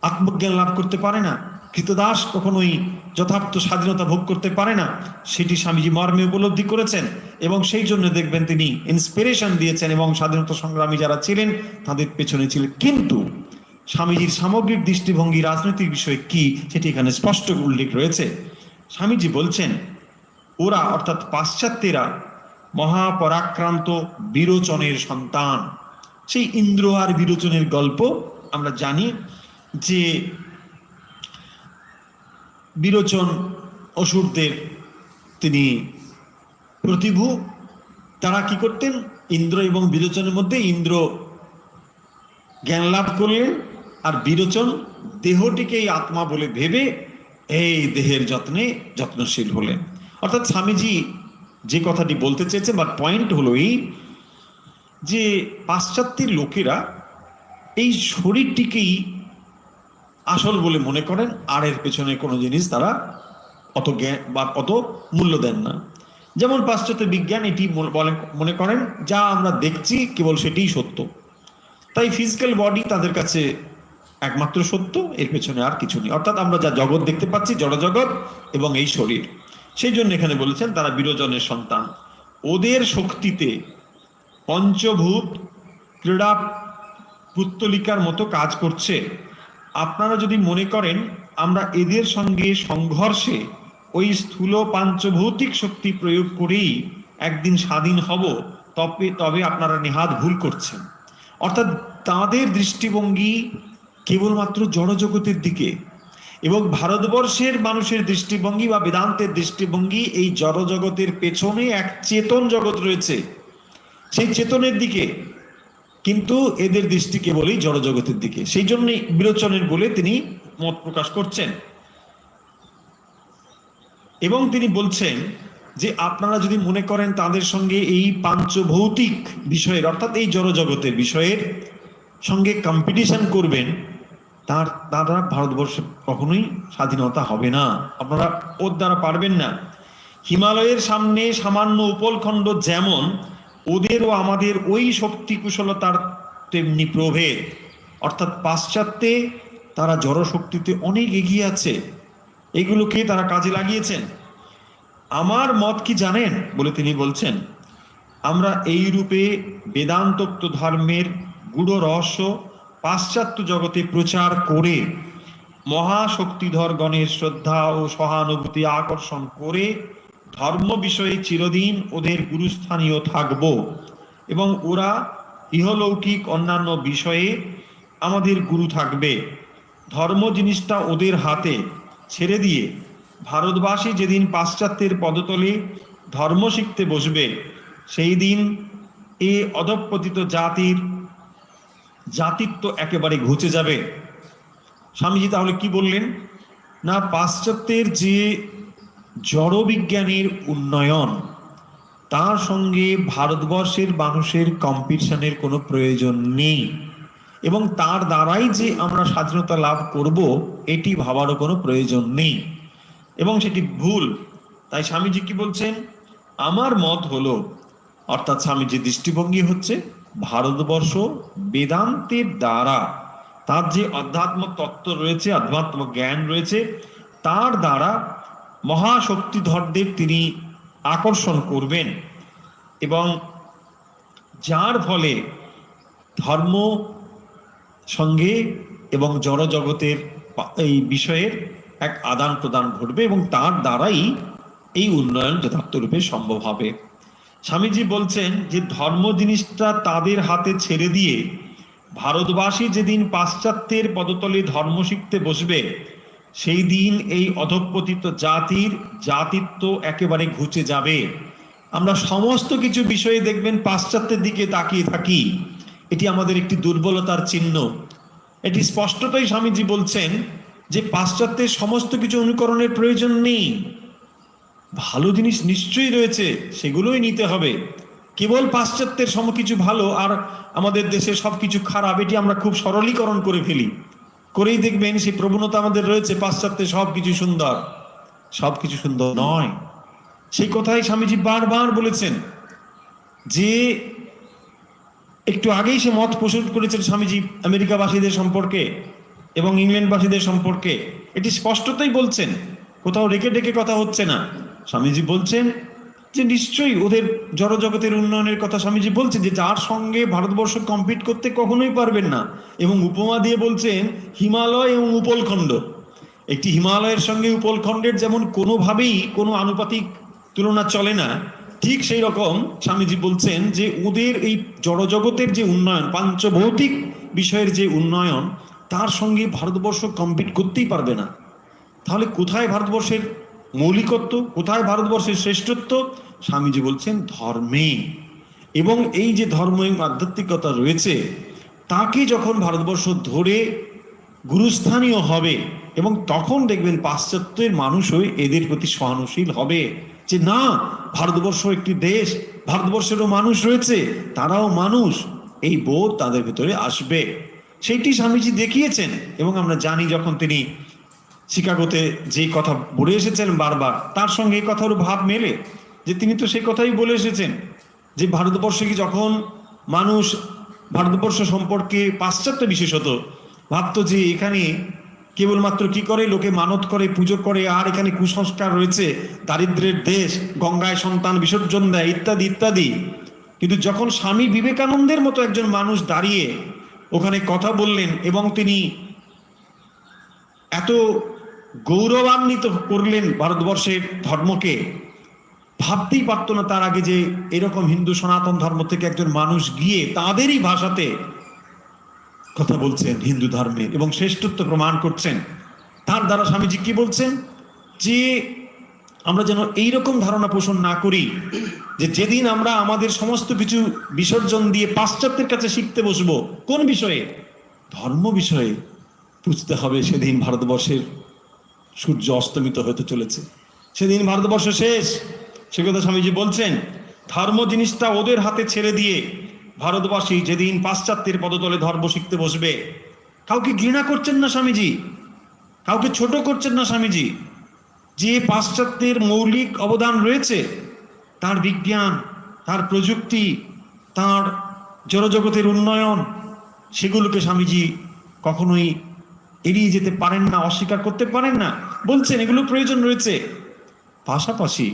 Speaker 2: আত্মজ্ঞান লাভ করতে পারে না, কৃতদাস কখনোই যথার্থ স্বাধীনতা ভোগ করতে পারে না। সেটি স্বামীজি মর্মে উপলব্ধি করেছেন এবং সেই জন্য দেখবেন তিনি ইন্সপিরেশন দিয়েছেন এবং স্বাধীনতা সংগ্রামী যারা ছিলেন তাদের পেছনে ছিলেন। কিন্তু স্বামীজির সামগ্রিক দৃষ্টিভঙ্গি রাজনৈতিক বিষয়ে কি, সেটি এখানে স্পষ্ট উল্লেখ রয়েছে। স্বামীজি বলছেন, ওরা অর্থাৎ পাশ্চাত্যেরা মহাপরাক্রান্ত বিরোচনের সন্তান। সেই ইন্দ্র আর বিরোচনের গল্প আমরা জানি যে বিরোচন অসুরদের তিনি প্রতিভু। তারা কি করতেন, ইন্দ্র এবং বিরোচনের মধ্যে ইন্দ্র জ্ঞান লাভ করলেন আর বিরোচন দেহটিকেই আত্মা বলে ভেবে এই দেহের যত্নে যত্নশীল হলেন। অর্থাৎ স্বামীজি যে কথাটি বলতে চেয়েছে বা পয়েন্ট হলো এই যে পাশ্চাত্যের লোকেরা এই শরীরটিকেই আসল বলে মনে করেন, আর এর পেছনে কোনো জিনিস তারা অত জ্ঞান বা অত মূল্য দেন না। যেমন পাশ্চাত্য বিজ্ঞান এটি মনে করেন যা আমরা দেখছি কেবল সেটিই সত্য, তাই ফিজিক্যাল বডি তাদের কাছে একমাত্র সত্য, এর পেছনে আর কিছু নেই। অর্থাৎ আমরা যা জগৎ দেখতে পাচ্ছি জড়জগৎ এবং এই শরীর। সেই জন্য এখানে বলেছেন তারা বিরোচনের সন্তান। ওদের শক্তিতে পঞ্চভূত ক্রীড়া পুত্তলিকার মতো কাজ করছে। আপনারা যদি মনে করেন আমরা এদের সঙ্গে সংঘর্ষে ওই স্থূল পাঞ্চভৌতিক শক্তি প্রয়োগ করেই একদিন স্বাধীন হব, তবে আপনারা নেহাত ভুল করছেন। অর্থাৎ তাদের দৃষ্টিভঙ্গি কেবলমাত্র জড়জগতের দিকে, এবং ভারতবর্ষের মানুষের দৃষ্টিভঙ্গি বা বেদান্তের দৃষ্টিভঙ্গি এই জড়জগতের পেছনে এক চেতন জগৎ রয়েছে, সেই চেতনের দিকে। কিন্তু এদের দৃষ্টি কেবলই জড়জগতের দিকে। সেই জন্যই বিরোচনের বলে তিনি মত প্রকাশ করছেন। এবং তিনি বলছেন যে আপনারা যদি মনে করেন তাদের সঙ্গে এই পাঞ্চভৌতিক বিষয়ের অর্থাৎ এই জড়জগতের বিষয়ের সঙ্গে কম্পিটিশন করবেন, তার দ্বারা ভারতবর্ষে কখনোই স্বাধীনতা হবে না, আপনারা ওর দ্বারা পারবেন না। হিমালয়ের সামনে সামান্য উপলখণ্ড যেমন, ওদের ও আমাদের ওই শক্তি কুশলতার তেমনি প্রভেদ। অর্থাৎ পাশ্চাত্যে তারা জড়শক্তিতে অনেক এগিয়ে আছে, এগুলোকে তারা কাজে লাগিয়েছেন। আমার মত কি জানেন বলে তিনি বলছেন, আমরা এই রূপে বেদান্তোক্ত ধর্মের গূঢ় রহস্য পাশ্চাত্য জগতে প্রচার করে মহাশক্তিধরগণের শ্রদ্ধা ও সহানুভূতি আকর্ষণ করে ধর্ম বিষয়ে চিরদিন ওদের গুরুস্থানীয় থাকব এবং ওরা ইহলৌকিক অন্যান্য বিষয়ে আমাদের গুরু থাকবে। ধর্ম জিনিসটা ওদের হাতে ছেড়ে দিয়ে ভারতবাসী যেদিন পাশ্চাত্যের পদতলে ধর্ম শিখতে বসবে, সেই দিন এ অধঃপতিত জাতিত্ব একেবারে ঘুচে যাবে। স্বামীজি তাহলে কি বললেন না, পাশ্চাত্যের যে জড়বিজ্ঞানের উন্নয়ন, তার সঙ্গে ভারতবর্ষের মানুষের কম্পিটিশনের কোনো প্রয়োজন নেই এবং তার দ্বারাই যে আমরা স্বাধীনতা লাভ করব এটি ভাবারও কোনো প্রয়োজন নেই এবং সেটি ভুল। তাই স্বামীজি কি বলছেন, আমার মত হলো, অর্থাৎ স্বামীজির দৃষ্টিভঙ্গি হচ্ছে ভারতবর্ষ বেদান্তের দ্বারা তার যে অধ্যাত্ম তত্ত্ব রয়েছে, অধ্যাত্ম জ্ঞান রয়েছে, তার দ্বারা মহাশক্তিধরদের তিনি আকর্ষণ করবেন এবং যার ফলে ধর্ম সঙ্গে এবং জড়জগতের এই বিষয়ের এক আদান প্রদান ঘটবে এবং তার দ্বারাই এই উন্নয়ন যথার্থরূপে সম্ভব হবে। স্বামীজি বলছেন যে ধর্ম জিনিসটা তাদের হাতে ছেড়ে দিয়ে ভারতবাসী যেদিন পাশ্চাত্যের পদতলে ধর্ম শিখতে বসবে, সেই দিন এই অধঃপতিত জাতিত্ব একেবারে ঘুচে যাবে। আমরা সমস্ত কিছু বিষয়ে দেখবেন পাশ্চাত্যের দিকে তাকিয়ে থাকি, এটি আমাদের একটি দুর্বলতার চিহ্ন। এটি স্পষ্টতই স্বামীজি বলছেন যে পাশ্চাত্যের সমস্ত কিছু অনুকরণের প্রয়োজন নেই, ভালো জিনিস নিশ্চয়ই রয়েছে, সেগুলোই নিতে হবে। কেবল পাশ্চাত্যের কিছু ভালো আর আমাদের দেশে সবকিছু খারাপ, এটি আমরা খুব সরলীকরণ করে ফেলি। করেই দেখবেন সেই প্রবণতা আমাদের রয়েছে, পাশ্চাত্যে সবকিছু সুন্দর। সবকিছু সুন্দর নয়, সেই কথাই স্বামীজি বারবার বলেছেন। যে একটু আগেই সে মত পোষণ করেছেন স্বামীজি আমেরিকাবাসীদের সম্পর্কে এবং ইংল্যান্ডবাসীদের সম্পর্কে, এটি স্পষ্টতই বলছেন, কোথাও রেখে ডেকে কথা হচ্ছে না। স্বামীজি বলছেন যে নিশ্চয়ই ওদের জড়জগতের উন্নয়নের কথা স্বামীজি বলছেন, যে যার সঙ্গে ভারতবর্ষ কম্পিট করতে কখনোই পারবেন না, এবং উপমা দিয়ে বলছেন হিমালয় এবং উপলখণ্ড। একটি হিমালয়ের সঙ্গে উপলখণ্ডের যেমন কোনোভাবেই কোনো আনুপাতিক তুলনা চলে না, ঠিক সেই রকম স্বামীজি বলছেন যে ওদের এই জড়জগতের যে উন্নয়ন, পাঞ্চভৌতিক বিষয়ের যে উন্নয়ন, তার সঙ্গে ভারতবর্ষ কম্পিট করতেই পারবে না। তাহলে কোথায় ভারতবর্ষের মৌলিকত্ব, কোথায় ভারতবর্ষের শ্রেষ্ঠত্ব? স্বামীজি বলছেন ধর্মে। এবং এই যে ধর্ম এবং আধ্যাত্মিকতা রয়েছে, তাকে যখন ভারতবর্ষ ধরে গুরুস্থানীয় হবে এবং তখন দেখবেন পাশ্চাত্যের মানুষও এদের প্রতি সহানুশীল হবে, যে না, ভারতবর্ষ একটি দেশ, ভারতবর্ষেরও মানুষ রয়েছে, তারাও মানুষ, এই বোধ তাদের ভিতরে আসবে। সেইটি স্বামীজি দেখিয়েছেন। এবং আমরা জানি যখন তিনি শিকাগোতে যেই কথা বলে এসেছেন বারবার, তার সঙ্গে এই কথার ভাব মেলে, যে তিনি তো সেই কথাই বলে এসেছেন যে ভারতবর্ষে কি যখন মানুষ ভারতবর্ষ সম্পর্কে পাশ্চাত্য বিশেষত ভাবতো যে এখানে কেবলমাত্র কি করে, লোকে মানত করে, পুজো করে, আর এখানে কুসংস্কার রয়েছে, দারিদ্রের দেশ, গঙ্গায় সন্তান বিসর্জন দেয়, ইত্যাদি ইত্যাদি। কিন্তু যখন স্বামী বিবেকানন্দের মতো একজন মানুষ দাঁড়িয়ে ওখানে কথা বললেন এবং তিনি এত গৌরবান্বিত করলেন ভারতবর্ষের ধর্মকে, ভাবতেই পারত না তার আগে যে এরকম হিন্দু সনাতন ধর্ম থেকে একজন মানুষ গিয়ে তাদেরই ভাষাতে কথা বলছেন হিন্দু ধর্মে এবং শ্রেষ্ঠত্ব প্রমাণ করছেন। তার দ্বারা স্বামীজি কি বলছেন, যে আমরা যেন এইরকম ধারণা পোষণ না করি যে যেদিন আমরা আমাদের সমস্ত কিছু বিসর্জন দিয়ে পাশ্চাত্যের কাছে শিখতে বসবো, কোন বিষয়ে? ধর্ম বিষয়ে। বুঝতে হবে সেদিন ভারতবর্ষের সূর্য অস্তমিত হতে চলেছে। সেদিন ভারতবর্ষ শেষ, সে কথা স্বামীজি বলছেন। ধর্ম জিনিসটা ওদের হাতে ছেড়ে দিয়ে ভারতবাসী যেদিন পাশ্চাত্যের পদতলে ধর্ম শিখতে বসবে, কাউকে ঘৃণা করছেন না স্বামীজি, কাউকে ছোট করছেন না স্বামীজি। যে পাশ্চাত্যের মৌলিক অবদান রয়েছে, তার বিজ্ঞান, তার প্রযুক্তি, তার জড়জগতের উন্নয়ন, সেগুলোকে স্বামীজি কখনোই এড়িয়ে যেতে পারেন না, অস্বীকার করতে পারেন না। বলছেন এগুলো প্রয়োজন রয়েছে। পাশাপাশি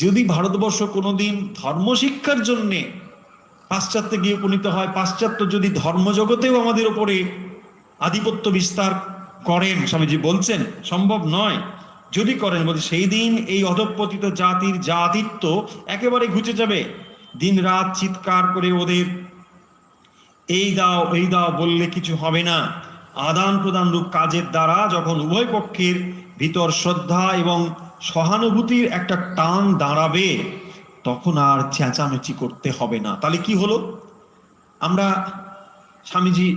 Speaker 2: যদি ভারতবর্ষ কোনোদিন ধর্মশিক্ষার জন্যে পাশ্চাত্যে গিয়ে উপনীত হয়, পাশ্চাত্য যদি ধর্মজগতেও আমাদের ওপরে আধিপত্য বিস্তার করেন, স্বামীজি বলছেন সম্ভব নয়, যদি করেন বলছে সেই দিন এই অধঃপতিত জাতির জাতিত্ব একেবারে ঘুচে যাবে। দিন রাত চিৎকার করে ওদের এই দাও বললে কিছু হবে না। আদান প্রদান রূপ কাজের দ্বারা যখন উভয় পক্ষের ভিতর শ্রদ্ধা এবং সহানুভূতির একটা টান দাঁড়াবে, তখন আর চেঁচামেচি করতে হবে না। তাহলে কি হলো? আমরা স্বামীজি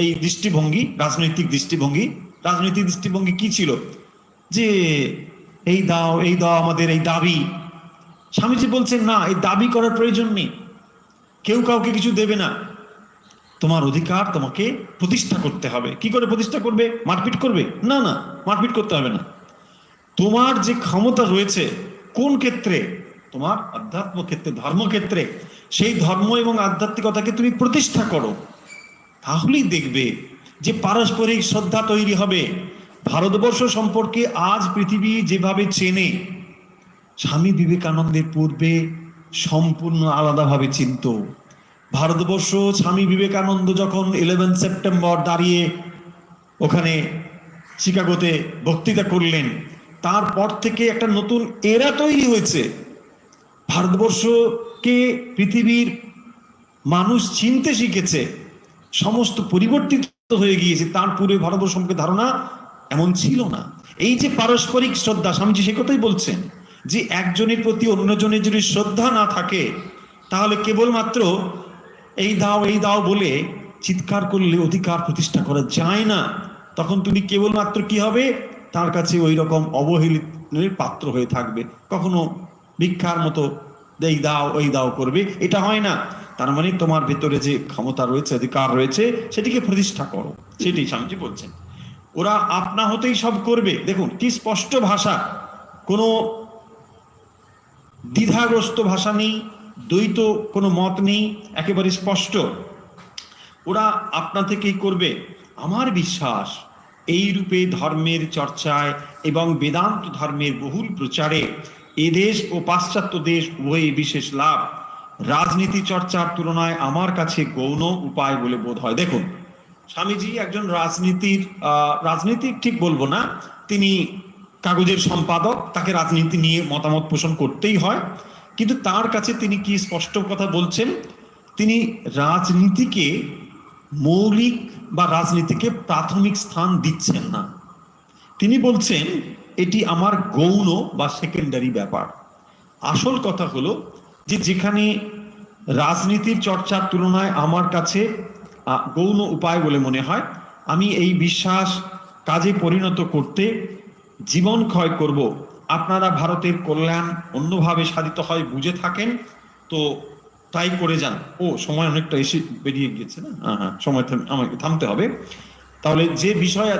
Speaker 2: এই দৃষ্টিভঙ্গি, রাজনৈতিক দৃষ্টিভঙ্গি কি ছিল? যে এই দাও আমাদের এই দাবি। স্বামীজি বলছেন না, এই দাবি করার প্রয়োজন নেই, কেউ কাউকে কিছু দেবে না। তোমার অধিকার তোমাকে প্রতিষ্ঠা করতে হবে। কি করে প্রতিষ্ঠা করবে? মারপিট করবে? না, মারপিট করতে হবে না। তোমার যে ক্ষমতা রয়েছে, কোন ক্ষেত্রে? তোমার আধ্যাত্ম ক্ষেত্রে, ধর্মক্ষেত্রে। সেই ধর্ম এবং আধ্যাত্মিকতাকে তুমি প্রতিষ্ঠা করো, তাহলেই দেখবে যে পারস্পরিক শ্রদ্ধা তৈরি হবে। ভারতবর্ষ সম্পর্কে আজ পৃথিবী যেভাবে চেনে, স্বামী বিবেকানন্দের পূর্বে সম্পূর্ণ আলাদাভাবে চিনত। ভারতবর্ষ স্বামী বিবেকানন্দ যখন 11 সেপ্টেম্বর দাঁড়িয়ে ওখানে শিকাগোতে বক্তৃতা করলেন, তারপর থেকে একটা নতুন এরা তৈরি হয়েছে। ভারতবর্ষকে পৃথিবীর মানুষ চিনতে শিখেছে, সমস্ত পরিবর্তিত হয়ে গিয়েছে। তার পূর্বে ভারতবর্ষ সম্পর্কে ধারণা এমন ছিল না। এই যে পারস্পরিক শ্রদ্ধা, স্বামীজি সে কথাই বলছেন যে একজনের প্রতি অন্যজনের যদি শ্রদ্ধা না থাকে, তাহলে কেবলমাত্র এই দাও বলে চিৎকার করলে অধিকার প্রতিষ্ঠা করা যায় না। তখন তুমি কেবলমাত্র কি হবে? তার কাছে ওই রকম অবহেলিতের পাত্র হয়ে থাকবে। কখনো ভিক্ষার মতো এই দাও করবে, এটা হয় না। তার মানে তোমার ভেতরে যে ক্ষমতা রয়েছে, অধিকার রয়েছে, সেটিকে প্রতিষ্ঠা করো। সেটি স্বামীজি বলছেন। ওরা আপনা হতেই সব করবে। দেখুন কি স্পষ্ট ভাষা, কোনো দ্বিধাগ্রস্ত ভাষা নেই, দ্বৈত কোনো মত নেই, একেবারে স্পষ্ট। ওরা আপনা থেকেই করবে। আমার বিশ্বাস এই রূপে ধর্মের চর্চায় এবং বেদান্ত ধর্মের বহুল প্রচারে এদেশ ও পাশ্চাত্য দেশ উভয়ই বিশেষ লাভ। রাজনীতি চর্চার তুলনায় আমার কাছে গৌণ উপায় বলে বোধ হয়। দেখুন, স্বামীজি একজন রাজনীতিক ঠিক বলবো না, তিনি কাগজের সম্পাদক, তাকে রাজনীতি নিয়ে মতামত পোষণ করতেই হয়। কিন্তু তার কাছে তিনি কি স্পষ্ট কথা বলছেন, তিনি রাজনীতিকে মৌলিক বা রাজনীতিকে প্রাথমিক স্থান দিচ্ছেন না। তিনি বলছেন এটি আমার গৌণ বা সেকেন্ডারি ব্যাপার। আসল কথা হলো যে যেখানে রাজনীতির চর্চার তুলনায় আমার কাছে গৌণ উপায় বলে মনে হয়, আমি এই বিশ্বাস কাজে পরিণত করতে জীবন ক্ষয় করব। আপনারা ভারতের কল্যাণ অন্যভাবে সাধিত হয় বুঝে থাকেন তো তাই করে যান। সময় অনেকটা এসে বেরিয়ে গিয়েছে না? হ্যাঁ, সময় আমাকে থামতে হবে। তাহলে যে বিষয়ে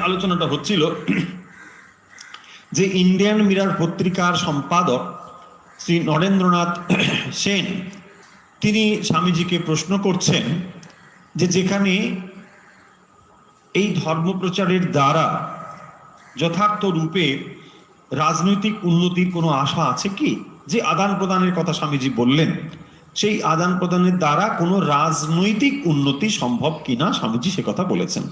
Speaker 2: আলোচনাটা হচ্ছিল, যে ইন্ডিয়ান মিরর পত্রিকার সম্পাদক শ্রী নরেন্দ্রনাথ সেন, তিনি স্বামীজিকে প্রশ্ন করছেন যে যেখানে এই ধর্মপ্রচারের দ্বারা যথার্থ রূপে রাজনৈতিক উন্নতির কোনো আশা আছে কি? যে আদান প্রদানের কথা স্বামীজি বললেন, সেই আদান প্রদানের দ্বারা কোনো রাজনৈতিক উন্নতি সম্ভব কিনা স্বামীজি সে কথা বলেছেন।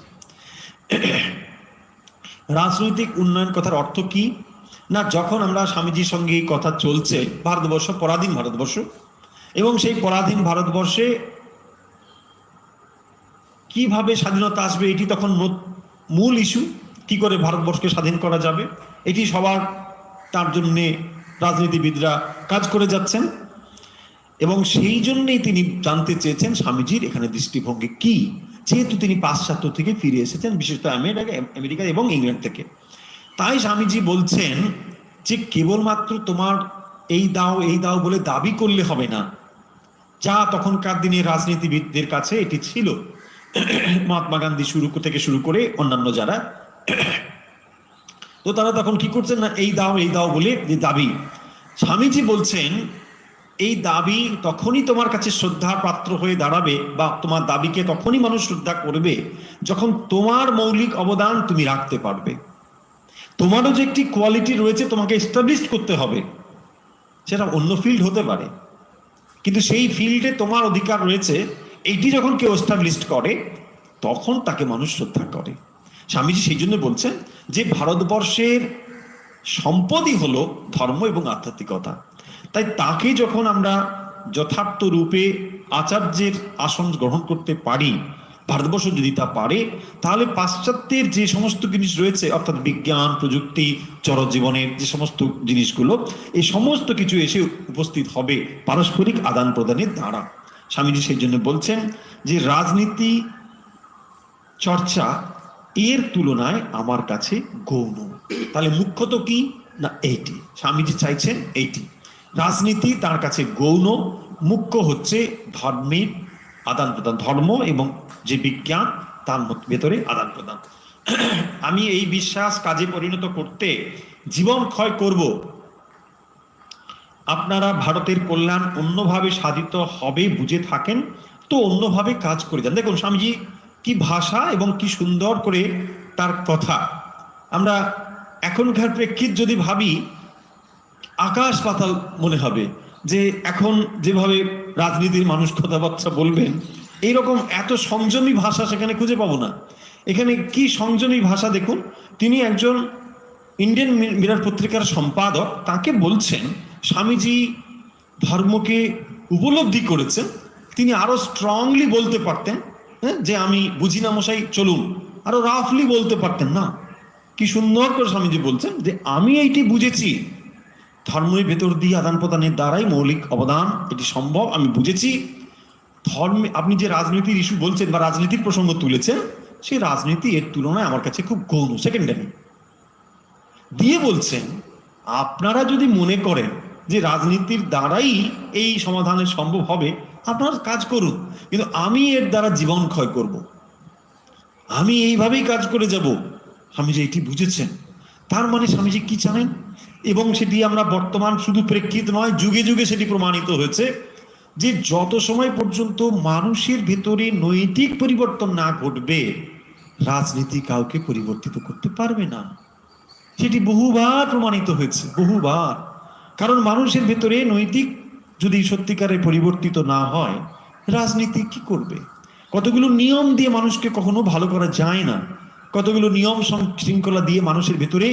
Speaker 2: রাজনৈতিক উন্নয়ন কথার অর্থ কি না, যখন আমরা স্বামীজির সঙ্গে এই কথা চলছে, ভারতবর্ষ পরাধীন ভারতবর্ষ, এবং সেই পরাধীন ভারতবর্ষে কিভাবে স্বাধীনতা আসবে এটি তখন মূল ইস্যু। কি করে ভারতবর্ষকে স্বাধীন করা যাবে, এটি সবার, তার জন্যে রাজনীতিবিদরা কাজ করে যাচ্ছেন। এবং সেই জন্যই তিনি জানতে চেয়েছেন স্বামীজির এখানে দৃষ্টিভঙ্গি কি, যেহেতু তিনি পাশ্চাত্য থেকে ফিরে এসেছেন, বিশেষত আমেরিকা এবং ইংল্যান্ড থেকে। তাই স্বামীজি বলছেন যে কেবলমাত্র তোমার এই দাও বলে দাবি করলে হবে না, যা তখনকার দিনে রাজনীতিবিদদের কাছে এটি ছিল। মহাত্মা গান্ধী থেকে শুরু করে অন্যান্য যারা, তো তারা তখন কি করছেন না, এই দাও বলে যে দাবি। স্বামীজি বলছেন এই দাবি তখনই তোমার কাছে শ্রদ্ধার পাত্র হয়ে দাঁড়াবে, বা তোমার দাবিকে তখনই মানুষ শ্রদ্ধা করবে যখন তোমার মৌলিক অবদান তুমি রাখতে পারবে। তোমারও যে একটি কোয়ালিটি রয়েছে তোমাকে এস্টাবলিশ করতে হবে, সেটা অন্য ফিল্ড হতে পারে, কিন্তু সেই ফিল্ডে তোমার অধিকার রয়েছে, এইটি যখন কেউ এস্টাবলিশ করে তখন তাকে মানুষ শ্রদ্ধা করে। স্বামীজি সেই জন্য বলছেন যে ভারতবর্ষের সম্পদই হলো ধর্ম এবং আধ্যাত্মিকতা। তাই তাকে যখন আমরা যথার্থ রূপে আচার্যের আসন গ্রহণ করতে পারি, ভারতবর্ষ যদি তা পারে, তাহলে পাশ্চাত্যের যে সমস্ত জিনিস রয়েছে, অর্থাৎ বিজ্ঞান, প্রযুক্তি, জনজীবনের যে সমস্ত জিনিসগুলো, এই সমস্ত কিছু এসে উপস্থিত হবে পারস্পরিক আদান প্রদানের দ্বারা। স্বামীজি সেই জন্য বলছেন যে রাজনীতি চর্চা এর তুলনায় আমার কাছে গৌণ। তাহলে মুখ্যত কি না এইটি, স্বামীজি চাইছেন এইটি, রাজনীতি তার কাছে গৌণ, মুখ্য হচ্ছে ধর্মের আদান প্রদান, ধর্ম এবং যে বিজ্ঞান তার ভেতরে আদান প্রদান। আমি এই বিশ্বাস কাজে পরিণত করতে জীবন ক্ষয় করব। আপনারা ভারতের কল্যাণ অন্যভাবে সাধিত হবে বুঝে থাকেন তো অন্যভাবে কাজ করে যান। দেখুন স্বামীজি কি ভাষা এবং কি সুন্দর করে তার কথা। আমরা এখনকার প্রেক্ষিত যদি ভাবি, আকাশ পাতাল মনে হবে যে এখন যেভাবে রাজনীতির মানুষ কথাবার্তা বলবেন, এইরকম এত সংযমী ভাষা সেখানে খুঁজে পাবো না। এখানে কি সংযমী ভাষা দেখুন। তিনি একজন ইন্ডিয়ান মিরর পত্রিকার সম্পাদক, তাকে বলছেন স্বামীজি ধর্মকে উপলব্ধি করেছেন, তিনি আরো স্ট্রংলি বলতে পারতেন যে আমি বুঝি না মশাই চলুন, আরো রাফলি বলতে পারতেন না। কি সুন্দর করে স্বামীজি বলছেন যে আমি এইটি বুঝেছি, ধর্মের ভেতর দিয়ে আদান প্রদানের দ্বারাই মৌলিক অবদান, এটি সম্ভব, আমি বুঝেছি। ধর্মে আপনি যে রাজনীতির ইস্যু বলছেন বা রাজনীতির প্রসঙ্গ তুলেছেন, সেই রাজনীতি এর তুলনায় আমার কাছে খুব গৌণ, সেকেন্ডারি। দিয়ে বলছেন আপনারা যদি মনে করেন যে রাজনীতির দ্বারাই এই সমাধানের সম্ভব হবে, আপনারা কাজ করুন, কিন্তু আমি এর দ্বারা জীবন ক্ষয় করব, আমি এইভাবেই কাজ করে যাব। স্বামীজি এটি বুঝেছেন। তার মানে স্বামীজি কি জানেন, এবং সেটি আমরা বর্তমান শুধু প্রেক্ষিত নয়, যুগে যুগে সেটি প্রমাণিত হয়েছে যে যত সময় পর্যন্ত মানুষের ভেতরে নৈতিক পরিবর্তন না ঘটবে, রাজনীতি কাউকে পরিবর্তিত করতে পারবে না। সেটি বহুবার প্রমাণিত হয়েছে, বহুবার। কারণ মানুষের ভেতরে নৈতিক যদি সত্যিকারে পরিবর্তিত না হয়, রাজনীতি কি করবে? কতগুলো নিয়ম দিয়ে মানুষকে কখনো ভালো করা যায় না, কতগুলো নিয়ম শৃঙ্খলা দিয়ে মানুষের ভেতরে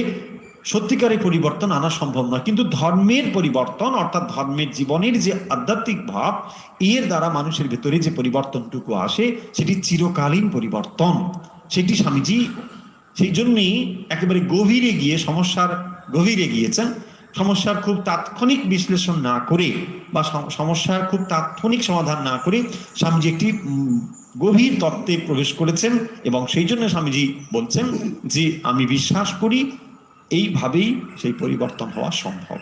Speaker 2: সত্যিকারের পরিবর্তন আনা সম্ভব নয়। কিন্তু ধর্মের পরিবর্তন, অর্থাৎ ধর্মের জীবনের যে আধ্যাত্মিক ভাব, এর দ্বারা মানুষের ভেতরে যে পরিবর্তনটুকু আসে, সেটি চিরকালীন পরিবর্তন। সেটি স্বামীজি সেই জন্যই একেবারে গভীরে গিয়ে সমস্যার গভীরে গিয়েছেন। সমস্যার খুব তাৎক্ষণিক বিশ্লেষণ না করে বা সমস্যার খুব তাৎক্ষণিক সমাধান না করে স্বামীজি একটি গভীর তত্ত্বে প্রবেশ করেছেন, এবং সেই জন্য স্বামীজি বলছেন যে আমি বিশ্বাস করি এইভাবেই সেই পরিবর্তন হওয়া সম্ভব।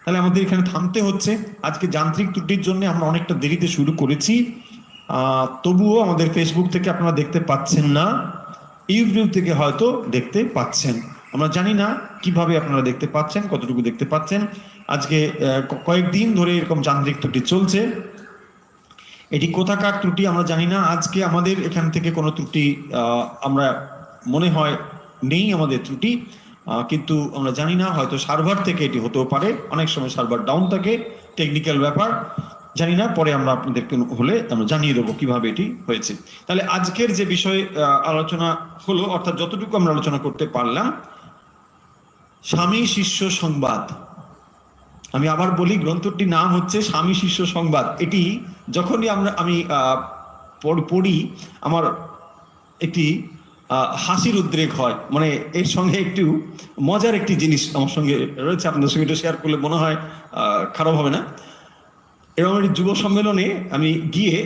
Speaker 2: তাহলে আমাদের এখানে থামতে হচ্ছে। আজকে যান্ত্রিক ত্রুটির জন্য আমরা অনেকটা দেরিতে শুরু করেছি, তবুও আমাদের ফেসবুক থেকে আপনারা দেখতে পাচ্ছেন না, ইউটিউব থেকে হয়তো দেখতে পাচ্ছেন। আমরা জানি না কিভাবে আপনারা দেখতে পাচ্ছেন, কতটুকু দেখতে পাচ্ছেন। আজকে কয়েকদিন ধরে এরকম যান্ত্রিক ত্রুটি চলছে। এটি কোথাকার ত্রুটি আমরা জানি না। আজকে আমাদের এখান থেকে কোনো ত্রুটি আমরা মনে হয় নেই, আমাদের ত্রুটি, কিন্তু আমরা জানি না, হয়তো সার্ভার থেকে এটি হতেও পারে। অনেক সময় সার্ভার ডাউন থাকে, টেকনিক্যাল ব্যাপার, জানি না। পরে আমরা আপনাদেরকে হলে আমরা জানিয়ে দেবো কিভাবে এটি হয়েছে। তাহলে আজকের যে বিষয় আলোচনা হলো, অর্থাৎ যতটুকু আমরা আলোচনা করতে পারলাম, স্বামী শিষ্য সংবাদ। আমি আবার বলি, গ্রন্থটির নাম হচ্ছে স্বামী শিষ্য সংবাদ। এটি যখনই আমি পড়ি, আমার একটি হাসির উদ্রেক হয়, মানে এর সঙ্গে একটু মজার একটি জিনিস আমার সঙ্গে রয়েছে, আপনাদের সঙ্গে এটা শেয়ার করলে মনে হয় খারাপ হবে না। এরকম একটি যুব সম্মেলনে আমি গিয়ে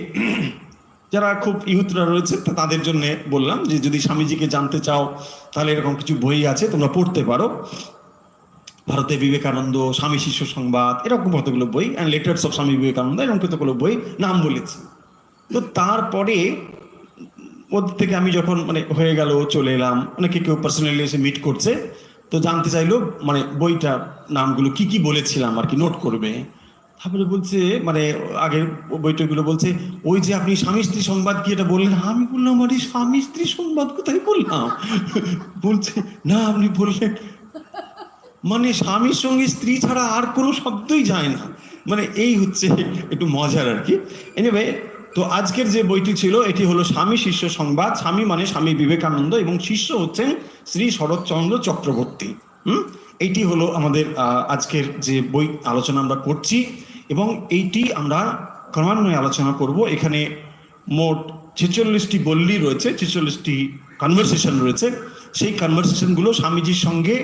Speaker 2: যারা খুব ইহুতরা রয়েছে তাদের জন্য বললাম যে যদি স্বামীজিকে জানতে চাও তাহলে এরকম কিছু বই আছে, তোমরা পড়তে পারো। ভারতে বিবেকানন্দ, স্বামী শিষ্য সংবাদ, এরকম কতগুলো বই, and letters of Swami Vivekananda, এরকম কতগুলো বই নাম বলেছি। তো তারপরে ওদের থেকে আমি যখন মানে হয়ে গেল, চলে এলাম, অনেকে কেউ পার্সোনালি এসে মিট করছে, তো জানতে চাইলো মানে বইটার নামগুলো কি কি বলেছিলাম আর কি, নোট করবে। তারপরে বলছে মানে আগের বইটাগুলো বলছে, ওই যে আপনি স্বামী স্ত্রী সংবাদ কি এটা বললেন। আমি বললাম আরে স্বামী স্ত্রী সংবাদ কোথায় বললাম? বলছে না আপনি বললেন, মানে স্বামীর সঙ্গে স্ত্রী ছাড়া আর কোনো শব্দই যায় না। মানে এই হচ্ছে একটু মজার আর কি। এনিওয়ে, তো আজকের যে বইটি ছিল এটি হলো স্বামী শিষ্য সংবাদ। স্বামী মানে স্বামী বিবেকানন্দ এবং শিষ্য হচ্ছেন শ্রী শরৎচন্দ্র চক্রবর্তী। এইটি হলো আমাদের আজকের যে বই আলোচনা আমরা করছি, এবং এইটি আমরা ক্রমান্বয়ে আলোচনা করব। এখানে মোট 46টি বল্লী রয়েছে, 46টি কনভারসেশন রয়েছে। সেই কনভারসেশনগুলো স্বামীজির সঙ্গে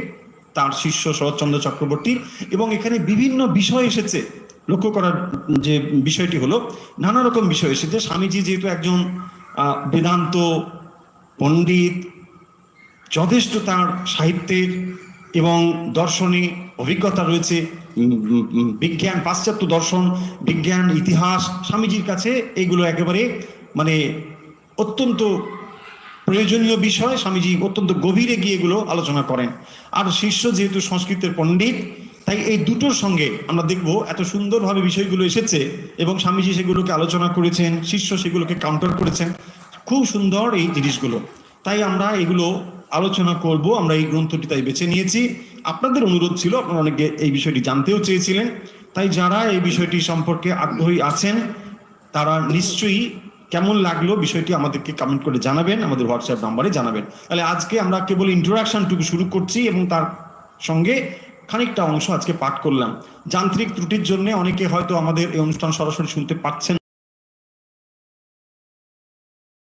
Speaker 2: তার শিষ্য শরৎচন্দ্র চক্রবর্তী, এবং এখানে বিভিন্ন বিষয় এসেছে। লক্ষ্য করার যে বিষয়টি হলো নানা রকম বিষয় এসেছে। স্বামীজি যেহেতু একজন বেদান্ত পণ্ডিত, যথেষ্ট তার সাহিত্যের এবং দর্শনে অভিজ্ঞতা রয়েছে, বিজ্ঞান, পাশ্চাত্য দর্শন, বিজ্ঞান, ইতিহাস, স্বামীজির কাছে এগুলো একেবারে মানে অত্যন্ত প্রয়োজনীয় বিষয়। স্বামীজি অত্যন্ত গভীরে গিয়ে এগুলো আলোচনা করেন। আর শিষ্য যেহেতু সংস্কৃতের পণ্ডিত, তাই এই দুটোর সঙ্গে আমরা দেখব এত সুন্দরভাবে বিষয়গুলো এসেছে, এবং স্বামীজি সেগুলোকে আলোচনা করেছেন, শিষ্য সেগুলোকে কাউন্টার করেছেন। খুব সুন্দর এই জিনিসগুলো, তাই আমরা এগুলো আলোচনা করব। আমরা এই গ্রন্থটি তাই বেছে নিয়েছি। আপনাদের অনুরোধ ছিল, আপনারা অনেকে এই বিষয়টি জানতেও চেয়েছিলেন, তাই যারা এই বিষয়টি সম্পর্কে আগ্রহী আছেন তারা নিশ্চয়ই কেমন লাগলো বিষয়টি আমাদেরকে কমেন্ট করে জানাবেন, আমাদের হোয়াটসঅ্যাপ নাম্বারে জানাবেন। তাহলে আজকে আমরা কেবল ইন্ট্রোডাকশনটুকু শুরু করছি, এবং তার সঙ্গে খানিকটা অংশ আজকে পাঠ করলাম। যান্ত্রিক ত্রুটির জন্য অনেকে হয়তো আমাদের এই অনুষ্ঠান সরাসরি শুনতে পাচ্ছেন